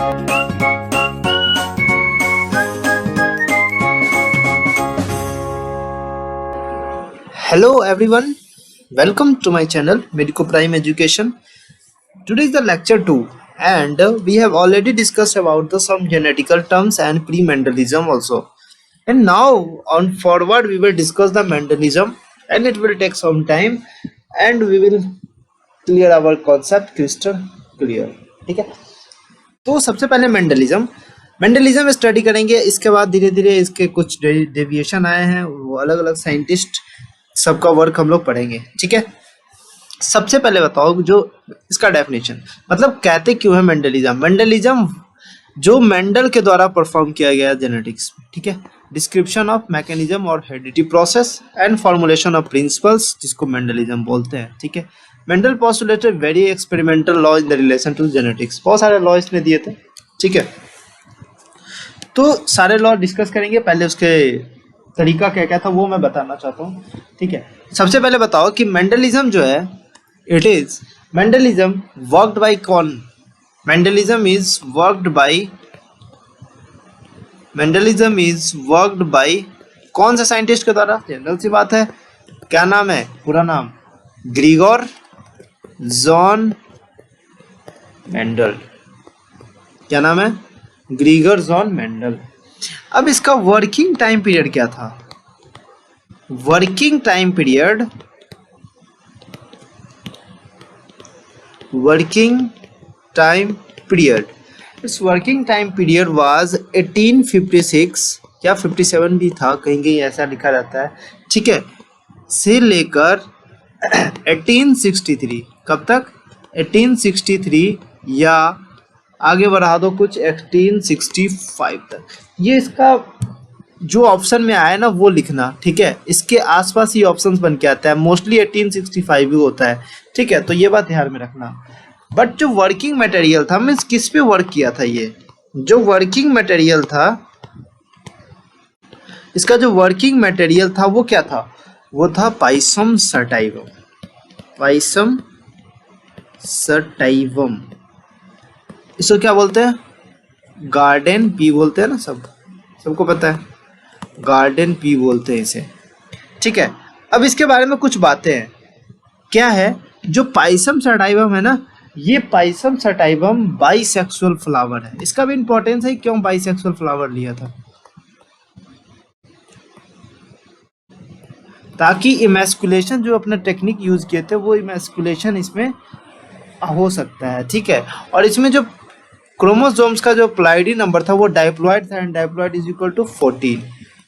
Hello everyone, welcome to my channel Medico Prime Education. Today is the lecture 2 and we have already discussed about the some genetical terms and pre-Mendelism also. And now on forward we will discuss the Mendelism and it will take some time and we will clear our concept crystal clear. ठीक है, तो सबसे पहले Mendelism study करेंगे। इसके बाद धीरे धीरे इसके कुछ डेविएशन आए हैं, वो अलग अलग साइंटिस्ट सबका वर्क हम लोग पढ़ेंगे। ठीक है, सबसे पहले बताओ जो इसका डेफिनेशन, मतलब कहते क्यों है मेंडलिज्म जो मेंडल के द्वारा परफॉर्म किया गया जेनेटिक्स। ठीक है, डिस्क्रिप्शन ऑफ मैकेनिज्म और heredity process and formulation of principles, जिसको मेंडलिज्म बोलते हैं। ठीक है, Mendel postulated very experimental law in the relation to genetics, बहुत सारे लॉ इसने दिए थे। ठीक है, तो सारे लॉ डिस्कस करेंगे। पहले उसके तरीका क्या क्या था वो मैं बताना चाहता हूँ। ठीक है, सबसे पहले बताओ कि मेंडलिज्म जो है, it is Mendelism worked by कौन? मेंडलिज्म इज वर्कड बाय कौन सा साइंटिस्ट के द्वारा? जनरल सी बात है, क्या नाम है, पूरा नाम ग्रीगोर जॉन मेंडल। क्या नाम है? Gregor John Mendel. अब इसका वर्किंग टाइम पीरियड क्या था? वर्किंग टाइम पीरियड इस वर्किंग टाइम पीरियड वाज 1856 या 57 भी था, कहीं कहीं ऐसा लिखा रहता है। ठीक है, से लेकर 1863, कब तक? 1863 या आगे बढ़ा दो कुछ 1865 तक। ये इसका जो ऑप्शन में आया ना वो लिखना। ठीक है, इसके आसपास ही ऑप्शंस बन के आता है, मोस्टली 1865 भी होता है। ठीक है, तो ये बात ध्यान में रखना। बट जो वर्किंग मटेरियल था, मीन्स किस पे वर्क किया था ये? जो वर्किंग मटेरियल था, इसका जो वर्किंग मटेरियल था वो क्या था? वो था पाइसम सटाइवम। इसको क्या बोलते हैं? गार्डन पी बोलते हैं ना, सबको पता है, गार्डन पी बोलते हैं इसे। ठीक है, अब इसके बारे में कुछ बातें हैं। क्या है? जो पाइसम सटाइवम है ना, ये पाइसम सटाइवम बाइसेक्सुअल फ्लावर है। इसका भी इंपॉर्टेंस है, क्यों बाइसेक्सुअल फ्लावर लिया था? ताकि इमैस्कुलेशन, जो अपना टेक्निक यूज किए थे, वो इमैस्कुलेशन इसमें हो सकता है। ठीक है, और इसमें जो क्रोमोसोम्स का जो प्लाइडी नंबर था वो डाइप्लॉइड था, and diploid is equal to 14।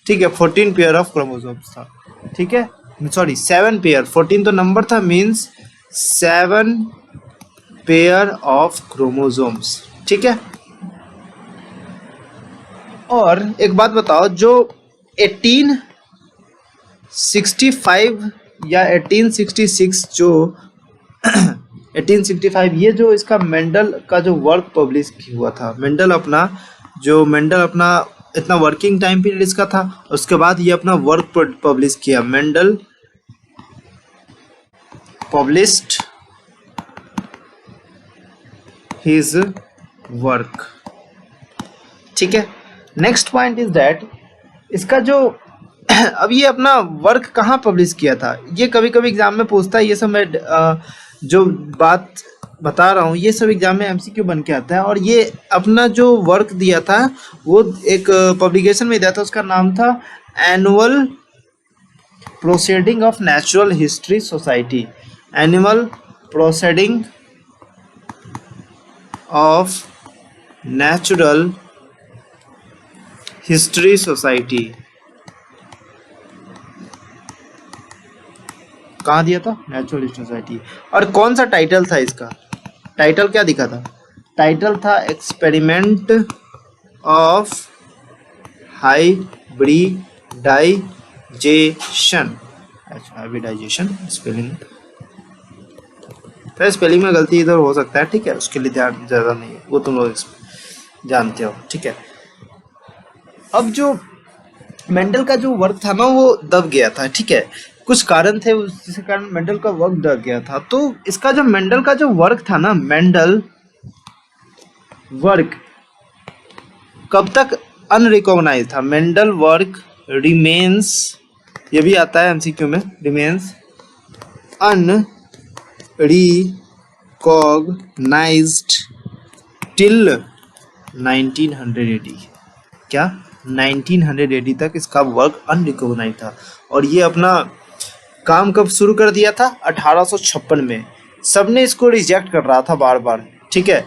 ठीक है, 14 पेयर ऑफ क्रोमोसोम्स था। ठीक है, सॉरी 7 पेयर, 14 तो नंबर था, मीन्स 7 पेयर ऑफ क्रोमोसोम्स। ठीक है, और एक बात बताओ, जो 1865 या 1866 जो 1865 ये जो इसका मेंडल का जो वर्क पब्लिश हुआ था, मेंडल अपना इतना वर्किंग टाइम पीरियड इसका था, उसके बाद ये अपना वर्क पब्लिश किया। Mendel published his work. ठीक है, नेक्स्ट पॉइंट इज दैट इसका जो अब ये अपना वर्क कहाँ पब्लिश किया था, ये कभी कभी एग्जाम में पूछता है। ये सब मैं जो बात बता रहा हूँ ये सब एग्जाम में एमसीक्यू बन के आता है। और ये अपना जो वर्क दिया था वो एक पब्लिकेशन में दिया था, उसका नाम था annual proceeding of natural history society. Annual proceeding of natural history society. कहाँ दिया था? Natural history society. और कौन सा टाइटल था इसका? टाइटल क्या दिखा था? टाइटल था experiment of hybridization. Hybridization spelling, तो स्पेलिंग में गलती इधर हो सकता है। ठीक है, उसके लिए ध्यान ज़्यादा नहीं है, वो तुम लोग जानते हो। ठीक है, अब जो मेंडल का जो वर्क था ना वो दब गया था। ठीक है, कुछ कारण थे जिसके कारण मेंडल का वर्क दब गया था। तो इसका जो मेंडल का जो वर्क था ना, मेंडल वर्क कब तक अनरिकॉग्नाइज था? मेंडल वर्क रिमेन्स, ये भी आता है एमसीक्यू में, रिमेन्स अनरिकॉग्नाइज्ड टिल 1980। क्या 1980 तक इसका वर्क अनरिकॉग्नाइज था। और ये अपना काम कब शुरू कर दिया था? 1856 में। सबने इसको रिजेक्ट कर रहा था बार बार, ठीक है।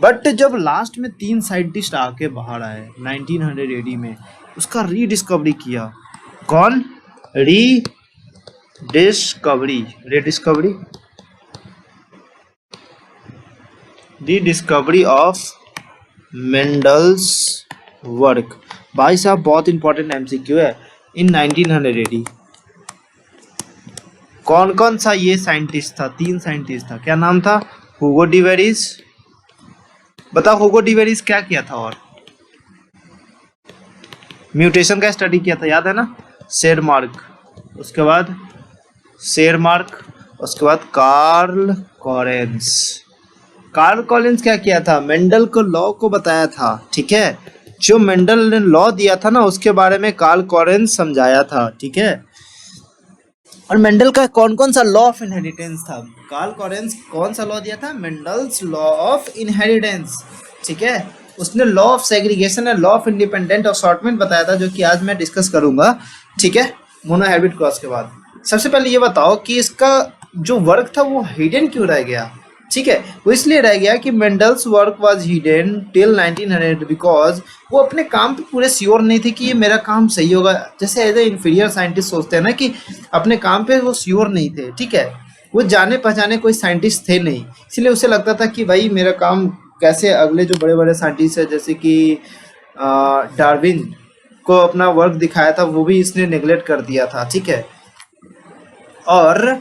बट जब लास्ट में 3 साइंटिस्ट आके बाहर आए 1980 में, उसका रीडिस्कवरी किया। कौन? Rediscovery of Mendel's work. भाई साहब बहुत इंपॉर्टेंट एमसीक्यू है। इन 1980 कौन कौन सा ये साइंटिस्ट था? 3 साइंटिस्ट था। क्या नाम था? हुगो डिवेरिस। बताओ हुगो डिवेरिस क्या किया था? और म्यूटेशन का स्टडी किया था, याद है ना? शेरमार्क, उसके बाद कार्ल कॉरेंस। कार्ल कॉलिंस क्या किया था? मेंडल को लॉ को बताया था, ठीक है। जो मेंडल ने लॉ दिया था ना, उसके बारे में कार्ल कॉरेंस समझाया था, ठीक है। और मेंडल का कौन कौन सा लॉ ऑफ इनहेरिटेंस था? कार्ल कॉरेंस कौन सा लॉ दिया था? मेंडल्स लॉ ऑफ इनहेरिटेंस, ठीक है। उसने लॉ ऑफ सेग्रीगेशन और लॉ ऑफ इंडिपेंडेंट असॉर्टमेंट बताया था, जो कि आज मैं डिस्कस करूंगा, ठीक है, मोनो हैबिट क्रॉस के बाद। सबसे पहले ये बताओ कि इसका जो वर्क था वो हिडन क्यों रह गया? ठीक है, वो इसलिए रह गया कि Mendel's work was hidden till 1900 because वो अपने काम पे पूरे श्योर नहीं थे कि ये मेरा काम सही होगा। जैसे एज ए इंफीरियर साइंटिस्ट सोचते हैं ना कि अपने काम पे वो श्योर नहीं थे, ठीक है। वो जाने पहचाने कोई साइंटिस्ट थे नहीं, इसलिए उसे लगता था कि भाई मेरा काम कैसे, अगले जो बड़े बड़े साइंटिस्ट है जैसे कि डार्विन को अपना वर्क दिखाया था, वो भी इसने नेग्लेक्ट कर दिया था, ठीक है। और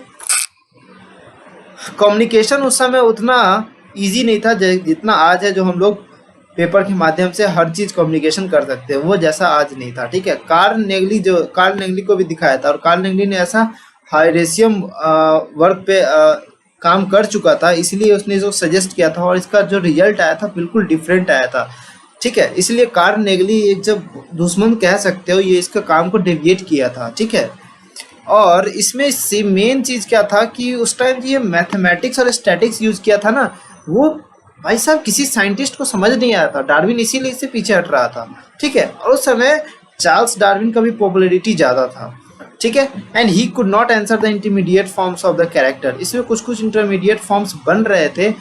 कम्युनिकेशन उस समय उतना इजी नहीं था जितना आज है, जो हम लोग पेपर के माध्यम से हर चीज कम्युनिकेशन कर सकते हैं, वो जैसा आज नहीं था, ठीक है। कार्ल नेगली को भी दिखाया था, और कार्ल नेगली ने ऐसा हाइरेशियम वर्क पे काम कर चुका था, इसलिए उसने जो सजेस्ट किया था और इसका जो रिजल्ट आया था बिल्कुल डिफरेंट आया था, ठीक है। इसलिए कार्ल नेगली एक जब दुश्मन कह सकते हो, ये इसका काम को डेविएट किया था, ठीक है। और इसमें से मेन चीज क्या था कि उस टाइम ये मैथमेटिक्स और स्टैटिक्स यूज किया था ना, वो भाई साहब किसी साइंटिस्ट को समझ नहीं आया था। डार्विन इसीलिए इससे पीछे हट रहा था, ठीक है। और उस समय चार्ल्स डार्विन का भी पॉपुलैरिटी ज्यादा था, ठीक है। And he could not answer the intermediate forms of the character. इसमें कुछ कुछ इंटरमीडिएट फॉर्म्स बन रहे थे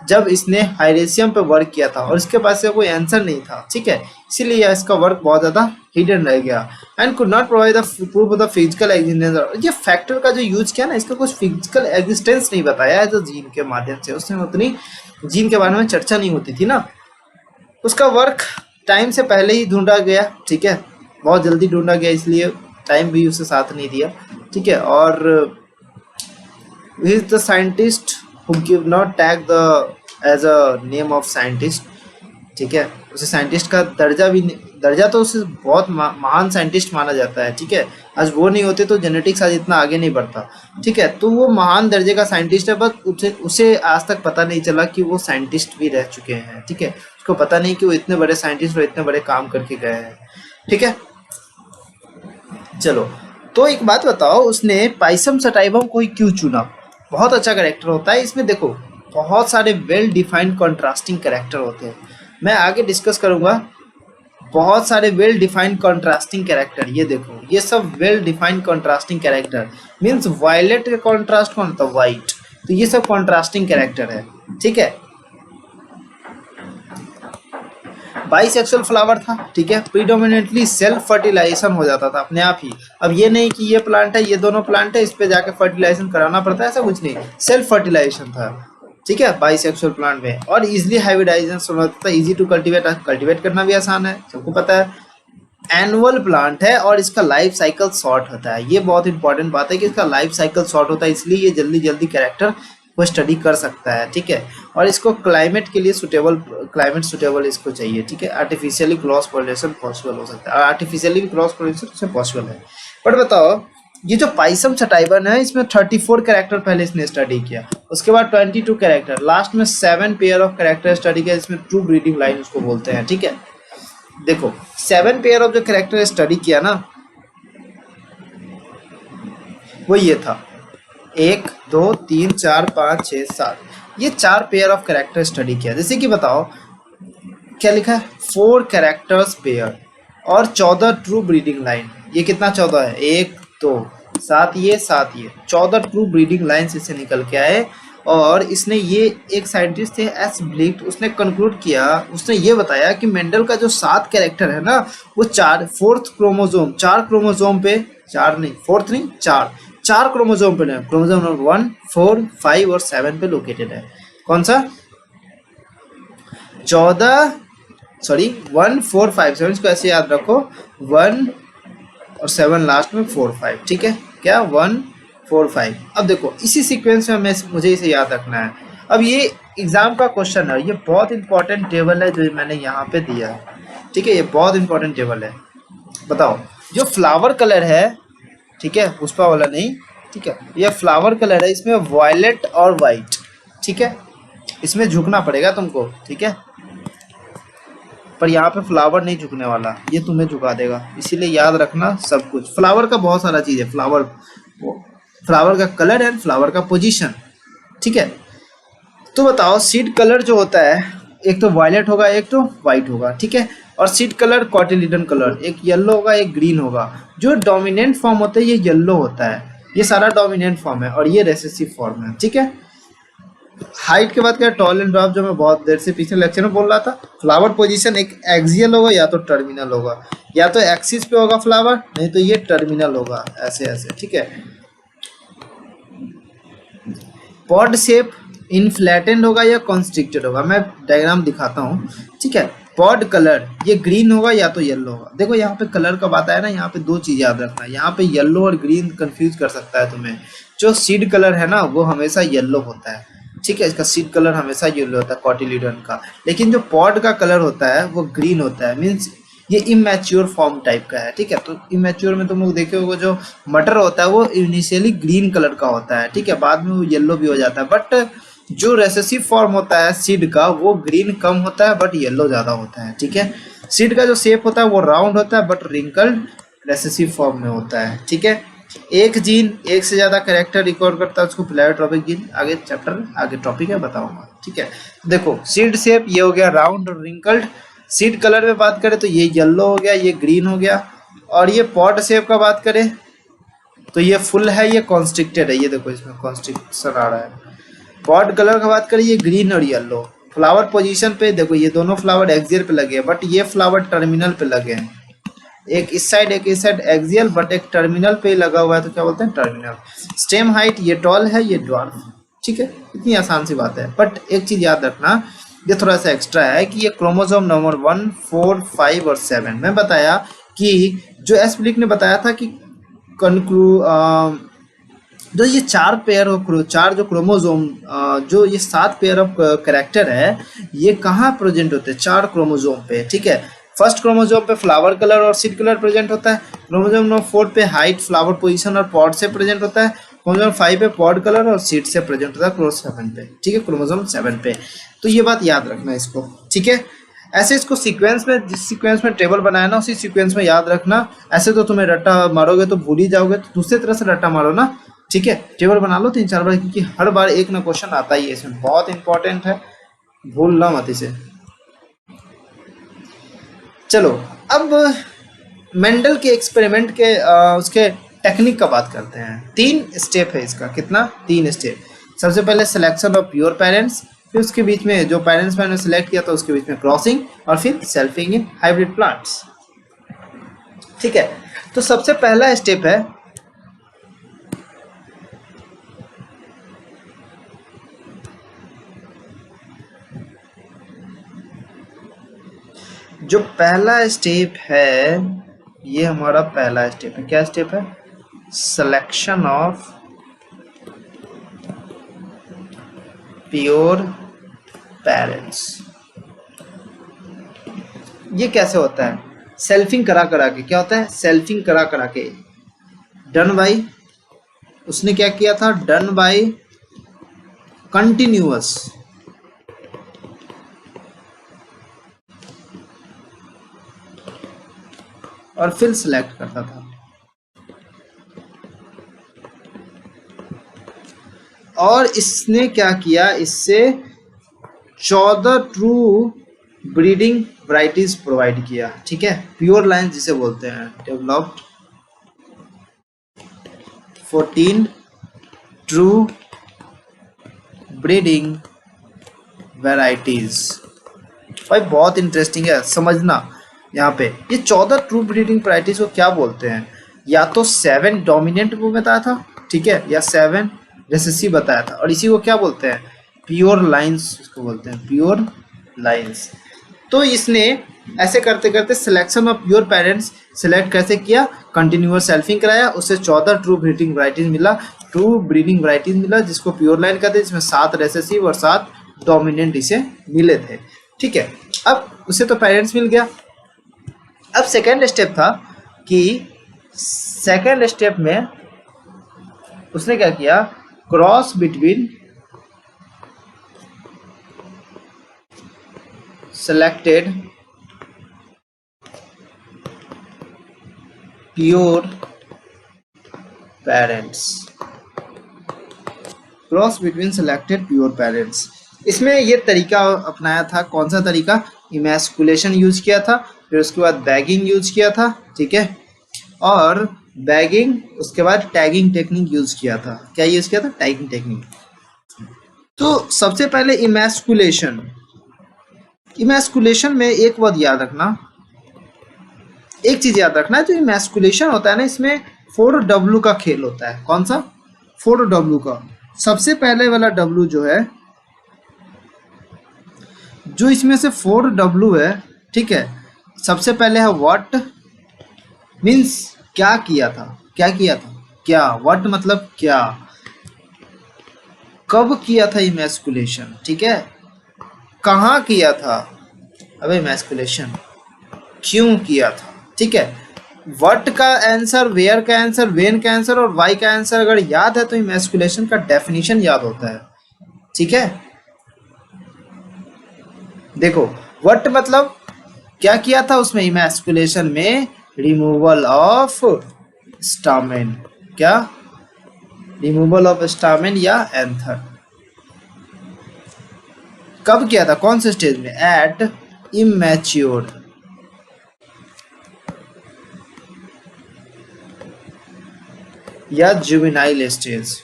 जब इसने हाइरेशियम पे वर्क किया था, और इसके पास से कोई आंसर नहीं था, ठीक है। इसीलिए इसका वर्क बहुत ज्यादा हिडन रह गया। And could not provide the proof of the physical existence. ये फैक्टर का जो यूज किया ना, इसका कुछ फिजिकल एग्जिस्टेंस नहीं बताया एज अ जीन के माध्यम से। उसमें उतनी जीन के बारे में चर्चा नहीं होती थी ना। उसका वर्क टाइम से पहले ही ढूंढा गया, ठीक है, बहुत जल्दी ढूंढा गया, इसलिए टाइम भी उसे साथ नहीं दिया, ठीक है। और he is the scientist who give not tag the as a name of scientist, ठीक है। उसे साइंटिस्ट का दर्जा तो उसे बहुत महान साइंटिस्ट माना जाता है, ठीक है। आज वो नहीं होते तो जेनेटिक्स आज इतना आगे नहीं बढ़ता, ठीक है। तो वो महान दर्जे का साइंटिस्ट है, बस उसे आज तक पता नहीं चला कि वो साइंटिस्ट भी रह चुके हैं, ठीक है। उसको पता नहीं कि वो इतने बड़े साइंटिस्ट और इतने बड़े काम करके गए हैं, ठीक है। चलो, तो एक बात बताओ, उसने पाइसम सटाइवम को ही क्यों चुना? बहुत अच्छा कैरेक्टर होता है इसमें। देखो, बहुत सारे वेल डिफाइंड कॉन्ट्रास्टिंग कैरेक्टर होते हैं, मैं आगे डिस्कस करूंगा। बहुत सारे वेल डिफाइंड कॉन्ट्रास्टिंग कैरेक्टर, ये देखो, ये सब well defined contrasting character means violet का कॉन्ट्रास्ट कौन होता है? वाइट। तो ये सब कॉन्ट्रास्टिंग कैरेक्टर है, ठीक है। बाइसेक्सुअल फ्लावर था, ठीक है। प्रीडोमिनेंटली सेल्फ फर्टिलाइजेशन हो जाता था अपने आप ही। अब ये नहीं कि ये प्लांट है, ये दोनों प्लांट है, इस पे जाके फर्टिलाइजेशन कराना पड़ता है, ऐसा कुछ नहीं, सेल्फ फर्टिलाइजेशन था, ठीक है, बाइसेक्सुअल प्लांट में। और इजिली हाइब्रिडाइजेशन होता था, इजी टू कल्टिवेट करना भी आसान है, सबको पता है। एनुअल प्लांट है और इसका लाइफ साइकिल शॉर्ट होता है। ये बहुत इंपॉर्टेंट बात है कि इसका लाइफ साइकिल शॉर्ट होता है, इसलिए ये जल्दी जल्दी कैरेक्टर को स्टडी कर सकता है, ठीक है। और इसको क्लाइमेट के लिए क्लाइमेट सुटेबल इसको चाहिए, ठीक है। आर्टिफिशियली क्रॉस पॉलिनेशन पॉसिबल हो सकता है, आर्टिफिशियली भी क्रॉस पॉलिनेशन पॉसिबल है। बट बताओ, ये जो पाइसम सटाइवन है, इसमें 34 कैरेक्टर पहले इसने स्टडी किया, उसके बाद 22 कैरेक्टर, लास्ट में 7 पेयर ऑफ कैरेक्टर स्टडी किया, इसमें ट्रू ब्रीडिंग लाइन उसको बोलते हैं, ठीक है। देखो 7 पेयर ऑफ जो कैरेक्टर स्टडी किया ना, वो ये था 1 2 3 4 5 6 7, ये 4 पेयर ऑफ कैरेक्टर स्टडी किया। जैसे कि बताओ क्या लिखा है, 4 कैरेक्टर्स पेयर और 14 ट्रू ब्रीडिंग लाइन। ये कितना 14 है, 1 2 7 ये 7 ये 14 ट्रू ब्रीडिंग लाइन्स इससे निकल के आए। और इसने ये एक साइंटिस्ट थे एस ब्लिक्ट, उसने कंक्लूड किया, उसने ये बताया कि मेंडल का जो 7 कैरेक्टर है ना, वो 4 क्रोमोजोम 4 क्रोमोजोम पे, 4 नहीं 4 नहीं 4 क्रोमोजोम पे नहीं, क्रोमोजोम नंबर 1 4 5 और 7 पे लोकेटेड है। कौन सा, 14, सॉरी 1 4 5 7, इसको ऐसे याद रखो, 1 और 7 लास्ट में 4 5, ठीक है क्या, 1 4 5। अब देखो इसी सीक्वेंस में मुझे इसे याद रखना है। अब ये एग्जाम का क्वेश्चन है, ये बहुत इंपॉर्टेंट टेबल है जो मैंने यहाँ पे दिया है, ठीक है, ये बहुत इंपॉर्टेंट टेबल है। बताओ जो फ्लावर कलर है, ठीक है, पुष्पा वाला नहीं, ठीक है, ये फ्लावर कलर है, इसमें वायलेट और वाइट, ठीक है, इसमें झुकना पड़ेगा तुमको, ठीक है, पर यहाँ पे फ्लावर नहीं झुकने वाला, ये तुम्हें झुका देगा, इसीलिए याद रखना सब कुछ। फ्लावर का बहुत सारा चीज है, फ्लावर का कलर एंड फ्लावर का पोजीशन, ठीक है। तो बताओ सीड कलर जो होता है, एक तो वायलेट होगा एक तो वाइट होगा, ठीक है, और सीड कलर कॉटिलिडन कलर, एक येलो होगा एक ग्रीन होगा। जो डोमिनेंट फॉर्म होता है ये येलो होता है, ये सारा डोमिनेंट फॉर्म है, और ये रेसेसिव फॉर्म है, ठीक है। हाइट के बाद क्या, टॉल एंड ड्रॉप, जो मैं बहुत देर से पिछले लेक्चर में बोल रहा था। फ्लावर पोजीशन एक एक्सियल होगा या तो टर्मिनल होगा, या तो एक्सिस पे होगा फ्लावर, नहीं तो ये टर्मिनल होगा, ऐसे ऐसे, ठीक है। पॉड शेप इनफ्लैटेंड होगा या कॉन्स्ट्रिक्टेड होगा, मैं डायग्राम दिखाता हूँ, ठीक है। पॉड कलर ये ग्रीन होगा या तो येलो होगा। देखो यहाँ पे कलर का बात आया ना, यहाँ पे 2 चीज याद रखना है, यहाँ पे येलो और ग्रीन कंफ्यूज कर सकता है तुम्हें। जो सीड कलर है ना वो हमेशा येलो होता है, ठीक है, इसका सीड कलर हमेशा येलो होता है कॉटिलिडन का। लेकिन जो पॉड का कलर होता है वो ग्रीन होता है, मीन्स ये इमेच्योर फॉर्म टाइप का है, ठीक है। तो इमेच्योर में तुम लोग देखे होगे जो मटर होता है वो इनिशियली ग्रीन कलर का होता है, ठीक है, बाद में वो येलो भी हो जाता है। बट जो रेसेसिव फॉर्म होता है सीड का वो ग्रीन कम होता है बट येलो ज्यादा होता है, ठीक है। सीड का जो शेप होता है वो राउंड होता है बट रिंकल्ड रेसेसिव फॉर्म में होता है, ठीक है। एक जीन एक से ज्यादा कैरेक्टर रिकॉर्ड करता है, उसको प्लेयोट्रॉपिक जीन, आगे चैप्टर आगे टॉपिक है बताऊंगा, ठीक है। देखो सीड शेप ये हो गया राउंड और रिंकल्ड। सीड कलर में बात करें तो ये येलो हो गया, ये ग्रीन हो गया। और ये पॉड शेप का बात करें तो ये फुल है, ये कॉन्स्ट्रिक्टेड है, ये देखो इसमें कॉन्स्ट्रिक्शन आ रहा है। पॉड कलर का बात करें ये ग्रीन और येलो। फ्लावर पोजीशन पे देखो ये दोनों फ्लावर एक्सियल पे लगे हैं बट ये फ्लावर टर्मिनल पे लगे हैं, एक इस साइड एक इस साइड एक्सियल, बट एक टर्मिनल पे लगा हुआ है तो क्या बोलते हैं, टर्मिनल। स्टेम हाइट ये टॉल है ये ड्वार्फ, ठीक है, इतनी आसान सी बात है। बट एक चीज याद रखना, ये थोड़ा सा एक्स्ट्रा है कि ये क्रोमोसोम नंबर 1 4 5 और 7, मैं बताया कि जो एस ब्लिक ने बताया था कि जो ये 4 जो क्रोमोसोम, जो ये 7 पेयर ऑफ कैरेक्टर है, ये कहाँ प्रेजेंट होते हैं, 4 क्रोमोसोम पे, ठीक है। फर्स्ट क्रोमोसोम पे फ्लावर कलर और सीड कलर प्रेजेंट होता है। क्रोमोसोम नंबर 4 पे हाइट फ्लावर पोजीशन और पॉड से प्रेजेंट होता है। क्रोमोसोम 5 पे पॉड कलर और सीड से प्रेजेंट होता है। क्रोमोसोम 7 पे, ठीक है, क्रोमोसोम 7 पे। तो ये बात याद रखना इसको, ठीक है। ऐसे इसको सीक्वेंस में, जिस सीक्वेंस में टेबल बनाया ना उसी सीक्वेंस में याद रखना। ऐसे तो तुम्हें रट्टा मारोगे तो भूल ही जाओगे, तो दूसरे तरह से रट्टा मारो ना, ठीक है। टेबल बना लो 3-4 बार, क्योंकि हर बार एक ना क्वेश्चन आता ही है इसमें, बहुत इंपॉर्टेंट है, भूलना मत इसे। चलो अब मेंडल के एक्सपेरिमेंट के उसके टेक्निक का बात करते हैं। 3 स्टेप है इसका, कितना, 3 स्टेप। सबसे पहले सिलेक्शन ऑफ प्योर पेरेंट्स, फिर उसके बीच में जो पेरेंट्स मैंने सिलेक्ट किया था उसके बीच में क्रॉसिंग, और फिर सेल्फिंग इन हाइब्रिड प्लांट्स, ठीक है। तो सबसे पहला स्टेप है जो पहला स्टेप है, ये हमारा पहला स्टेप है। क्या स्टेप है, सिलेक्शन ऑफ प्योर पेरेंट्स। ये कैसे होता है, सेल्फिंग करा करा के। क्या होता है, सेल्फिंग करा करा के, डन बाई, उसने क्या किया था, डन बाई कंटिन्यूअस और फिर सिलेक्ट करता था। और इसने क्या किया, इससे 14 ट्रू ब्रीडिंग वैरायटीज प्रोवाइड किया। ठीक है, प्योर लाइन जिसे बोलते हैं। Developed 14 true breeding varieties. भाई बहुत इंटरेस्टिंग है, समझना। यहाँ पे ये 14 ट्रू ब्रीडिंग वैरायटीज को क्या बोलते हैं, या तो 7 डोमिनेंट वो बताया था, ठीक है, या 7 रिसेसिव बताया था, और इसी को क्या बोलते हैं, प्योर लाइंस इसको बोलते हैं, प्योर लाइंस। तो इसने ऐसे करते करते selection of pure parents select कैसे किया, कंटिन्यूअस सेल्फिंग कराया, उससे 14 ट्रू ब्रीडिंग वैरायटीज मिला, जिसको प्योर लाइन कहते हैं, जिसमें 7 रेसेसिव और 7 डोमिनेंट इसे मिले थे। ठीक है, अब उसे तो पेरेंट्स मिल गया। अब सेकेंड स्टेप था कि सेकेंड स्टेप में उसने क्या किया, cross between selected pure parents, cross between selected pure parents. इसमें ये तरीका अपनाया था, कौन सा तरीका, इमैस्कुलेशन यूज किया था, फिर उसके बाद बैगिंग यूज किया था, ठीक है, और बैगिंग उसके बाद टैगिंग टेक्निक यूज किया था। क्या यूज किया था, टैगिंग टेक्निक। तो सबसे पहले इमैस्कुलेशन में एक बात याद रखना, एक चीज याद रखना, जो इमैस्कुलेशन होता है ना, इसमें 4W का खेल होता है। कौन सा, 4W का। सबसे पहले वाला W जो है, जो इसमें से 4W है, ठीक है, सबसे पहले है व्हाट, मीन्स क्या किया था, क्या, व्हाट मतलब क्या, कब किया था इमैस्कुलेशन, ठीक है, कहाँ किया था, अबे इमैस्कुलेशन क्यों किया था, ठीक है। व्हाट का आंसर, वेयर का आंसर, व्हेन का आंसर और व्हाई का आंसर अगर याद है तो इमैस्कुलेशन का डेफिनेशन याद होता है। ठीक है, देखो व्हाट मतलब क्या किया था उसमें, इमैस्कुलेशन में रिमूवल ऑफ स्टामेन, क्या, रिमूवल ऑफ स्टामेन या एंथर। कब किया था, कौन से स्टेज में, एट इमैच्योर, या जुवेनाइल स्टेज।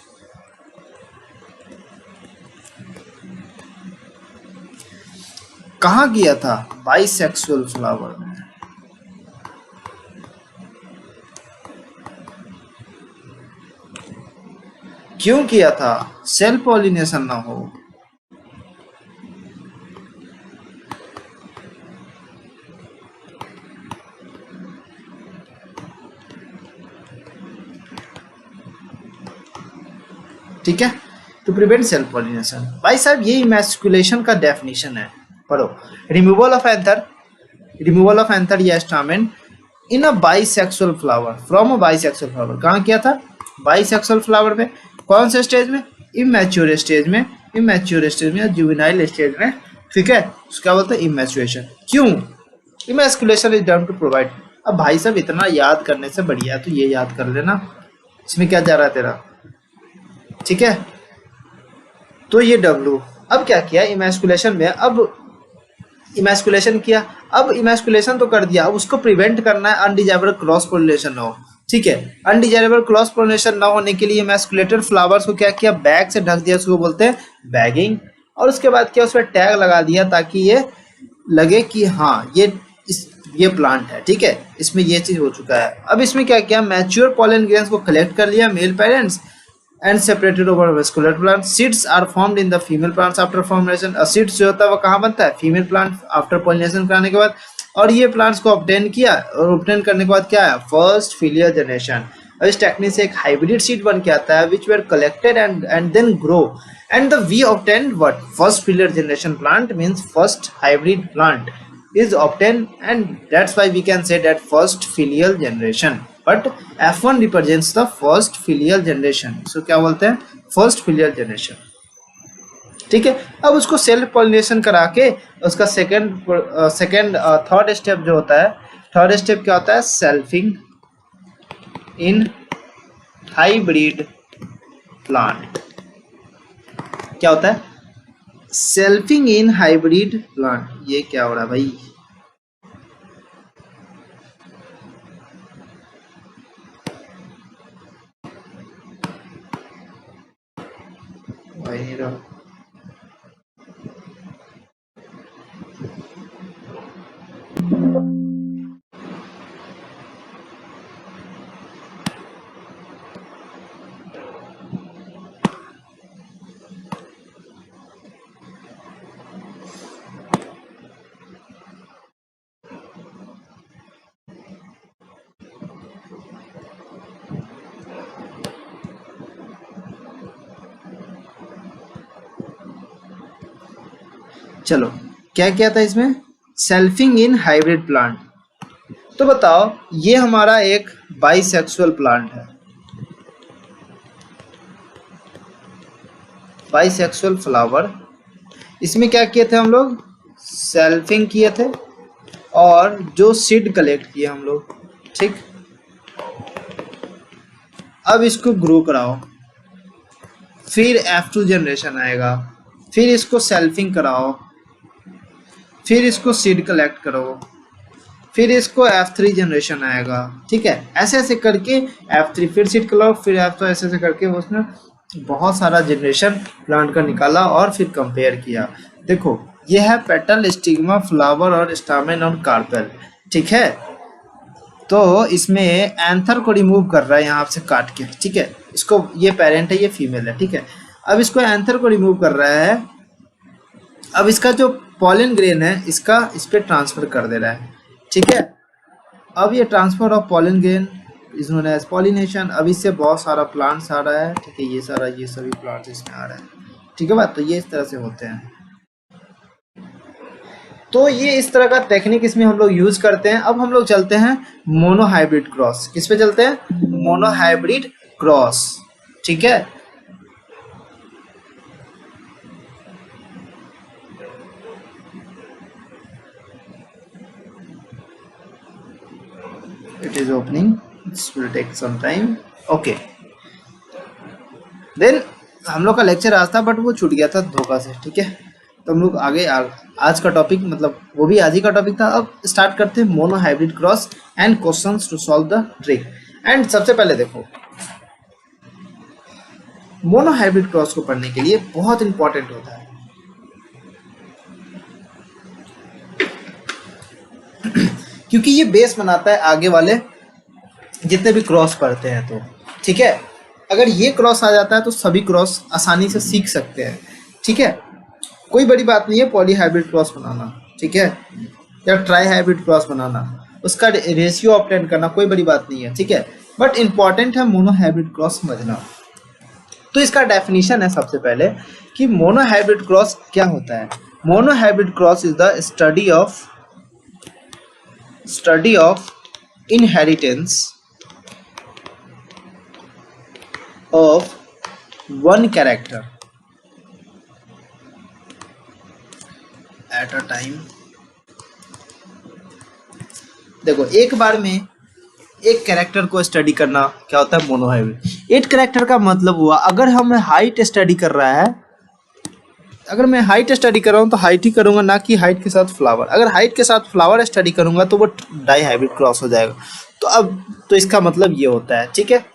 कहाँ किया था, बाइसेक्सुअल फ्लावर में। क्यों किया था, सेल्फ पॉलिनेशन ना हो। ठीक है, टू प्रिवेंट सेल्फ पॉलिनेशन। भाई साहब ये इमैस्कुलेशन का डेफिनेशन है, पढ़ो। रिमूवल ऑफ एंथर या stamen in a bisexual flower, from a bisexual flower. कहाँ किया था, बाइसेक्सुअल फ्लावर में। कौन से स्टेज में, इमैच्योर स्टेज में, या जुवेनाइल स्टेज में। ठीक है, उसका बोलते हैं इमैच्युरेशन। क्यों, emasculation is done to provide. अब भाई साहब इतना याद करने से बढ़िया तो ये याद कर लेना, इसमें क्या जा रहा है तेरा। ठीक है, तो ये W। अब क्या किया इमैस्कुलेशन में, अब इमैस्कुलेशन किया, अब इमैस्कुलेशन तो कर दिया, अब उसको प्रिवेंट करना है, अनडिजायरेबल क्रॉस पोलिनेशन ना हो। ठीक है, अनडिजायरेबल क्रॉस पोलिनेशन ना होने के लिए इमैस्कुलेटेड फ्लावर्स को क्या किया, बैग से ढक दिया, उसको बोलते हैं बैगिंग। और उसके बाद क्या, उसमें टैग लगा दिया ताकि ये लगे कि हाँ ये प्लांट है। ठीक है, इसमें ये चीज हो चुका है। अब इसमें क्या किया, मैच्योर पॉलन ग्रेन्स को कलेक्ट कर लिया, male parents, and separated over vascular plants. Seeds are formed in the female plants after formulation. Seeds जो होता है वो कहाँ बनता है, फीमेल प्लांट आफ्टर पॉलिनेशन कराने के बाद। और ये प्लांट्स को ऑब्टेन किया, और ऑब्टेन करने के बाद क्या है, फर्स्ट फिलियल जनरेशन। और इस टेक्निक से एक हाइब्रिड सीड बन के आता है, which were collected and then grow, and the we obtain what, first filial generation plant means first hybrid plant is obtained, and that's why we can say that first filial generation. But F1 represents the first filial generation. So क्या बोलते हैं, first filial generation. ठीक है, अब उसको self pollination करा के उसका सेकंड थर्ड स्टेप जो होता है, थर्ड स्टेप क्या होता है, सेल्फिंग इन हाइब्रिड प्लांट। क्या होता है, सेल्फिंग इन हाइब्रिड प्लांट। ये क्या हो रहा है भाई, नहीं रहा। चलो, क्या किया था इसमें, सेल्फिंग इन हाइब्रिड प्लांट। तो बताओ, ये हमारा एक बाइसेक्सुअल प्लांट है, बाइसेक्सुअल फ्लावर। इसमें क्या किए थे हम लोग, सेल्फिंग किए थे और जो सीड कलेक्ट किए हम लोग, ठीक। अब इसको ग्रो कराओ, फिर F2 जनरेशन आएगा, फिर इसको सेल्फिंग कराओ, फिर इसको सीड कलेक्ट करो, फिर इसको F3 जनरेशन आएगा, ठीक है। ऐसे ऐसे करके F3 फिर सीड कराओ, फिर F2, ऐसे ऐसे करके उसने बहुत सारा जनरेशन प्लांट का निकाला और फिर कंपेयर किया। देखो, ये है पेटल, स्टिग्मा, फ्लावर और स्टामेन और कार्पेल, ठीक है। तो इसमें एंथर को रिमूव कर रहा है यहाँ से काट के, ठीक है। इसको, ये पेरेंट है, ये फीमेल है, ठीक है। अब इसको एंथर को रिमूव कर रहा है। अब इसका जो पॉलन ग्रेन है, इसका इस पे ट्रांसफर कर दे रहा है, ठीक है। अब ये transfer of pollen grain is known as pollination. अब इससे बहुत सारा प्लांट्स आ रहा है, ठीक है। ये सारा, ये सभी प्लांट्स इसमें आ रहा है, ठीक है बात। तो ये इस तरह से होते हैं। तो ये इस तरह का टेक्निक इसमें हम लोग यूज करते हैं। अब हम लोग चलते हैं मोनोहाइब्रिड क्रॉस। किस पे चलते हैं, मोनोहाइब्रिड क्रॉस, ठीक है। It is opening, this will take some time, okay। Then हम लोग का लेक्चर आज था, बट वो छूट गया था धोखा से, ठीक है। तो हम लोग आगे आज का टॉपिक, मतलब वो भी आज ही का टॉपिक था। अब स्टार्ट करते हैं monohybrid cross and questions to solve the trick. And सबसे पहले देखो, मोनो हाइब्रिड क्रॉस को पढ़ने के लिए बहुत इंपॉर्टेंट होता है क्योंकि ये बेस बनाता है आगे वाले जितने भी क्रॉस पढ़ते हैं, तो ठीक है। अगर ये क्रॉस आ जाता है तो सभी क्रॉस आसानी से सीख सकते हैं, ठीक है। कोई बड़ी बात नहीं है पॉली हाइब्रिड क्रॉस बनाना, ठीक है, या ट्राई हाइब्रिड क्रॉस बनाना, उसका रेशियो ऑब्टेन करना कोई बड़ी बात नहीं है, ठीक है। बट इंपॉर्टेंट है मोनो हाइब्रिड क्रॉस समझना। तो इसका डेफिनेशन है सबसे पहले कि मोनो हाइब्रिड क्रॉस क्या होता है। Mono hybrid cross is the study of inheritance of one character at a time। देखो, एक बार में एक कैरेक्टर को स्टडी करना क्या होता है, मोनोहाइब्रिड। एक कैरेक्टर का मतलब हुआ, अगर हम हाइट स्टडी कर रहा है, अगर मैं हाइट स्टडी कर रहा हूँ तो हाइट ही करूंगा, ना कि हाइट के साथ फ्लावर। अगर हाइट के साथ फ्लावर स्टडी करूंगा तो वो डाई हाइब्रिड क्रॉस हो जाएगा। तो अब तो इसका मतलब ये होता है, ठीक है।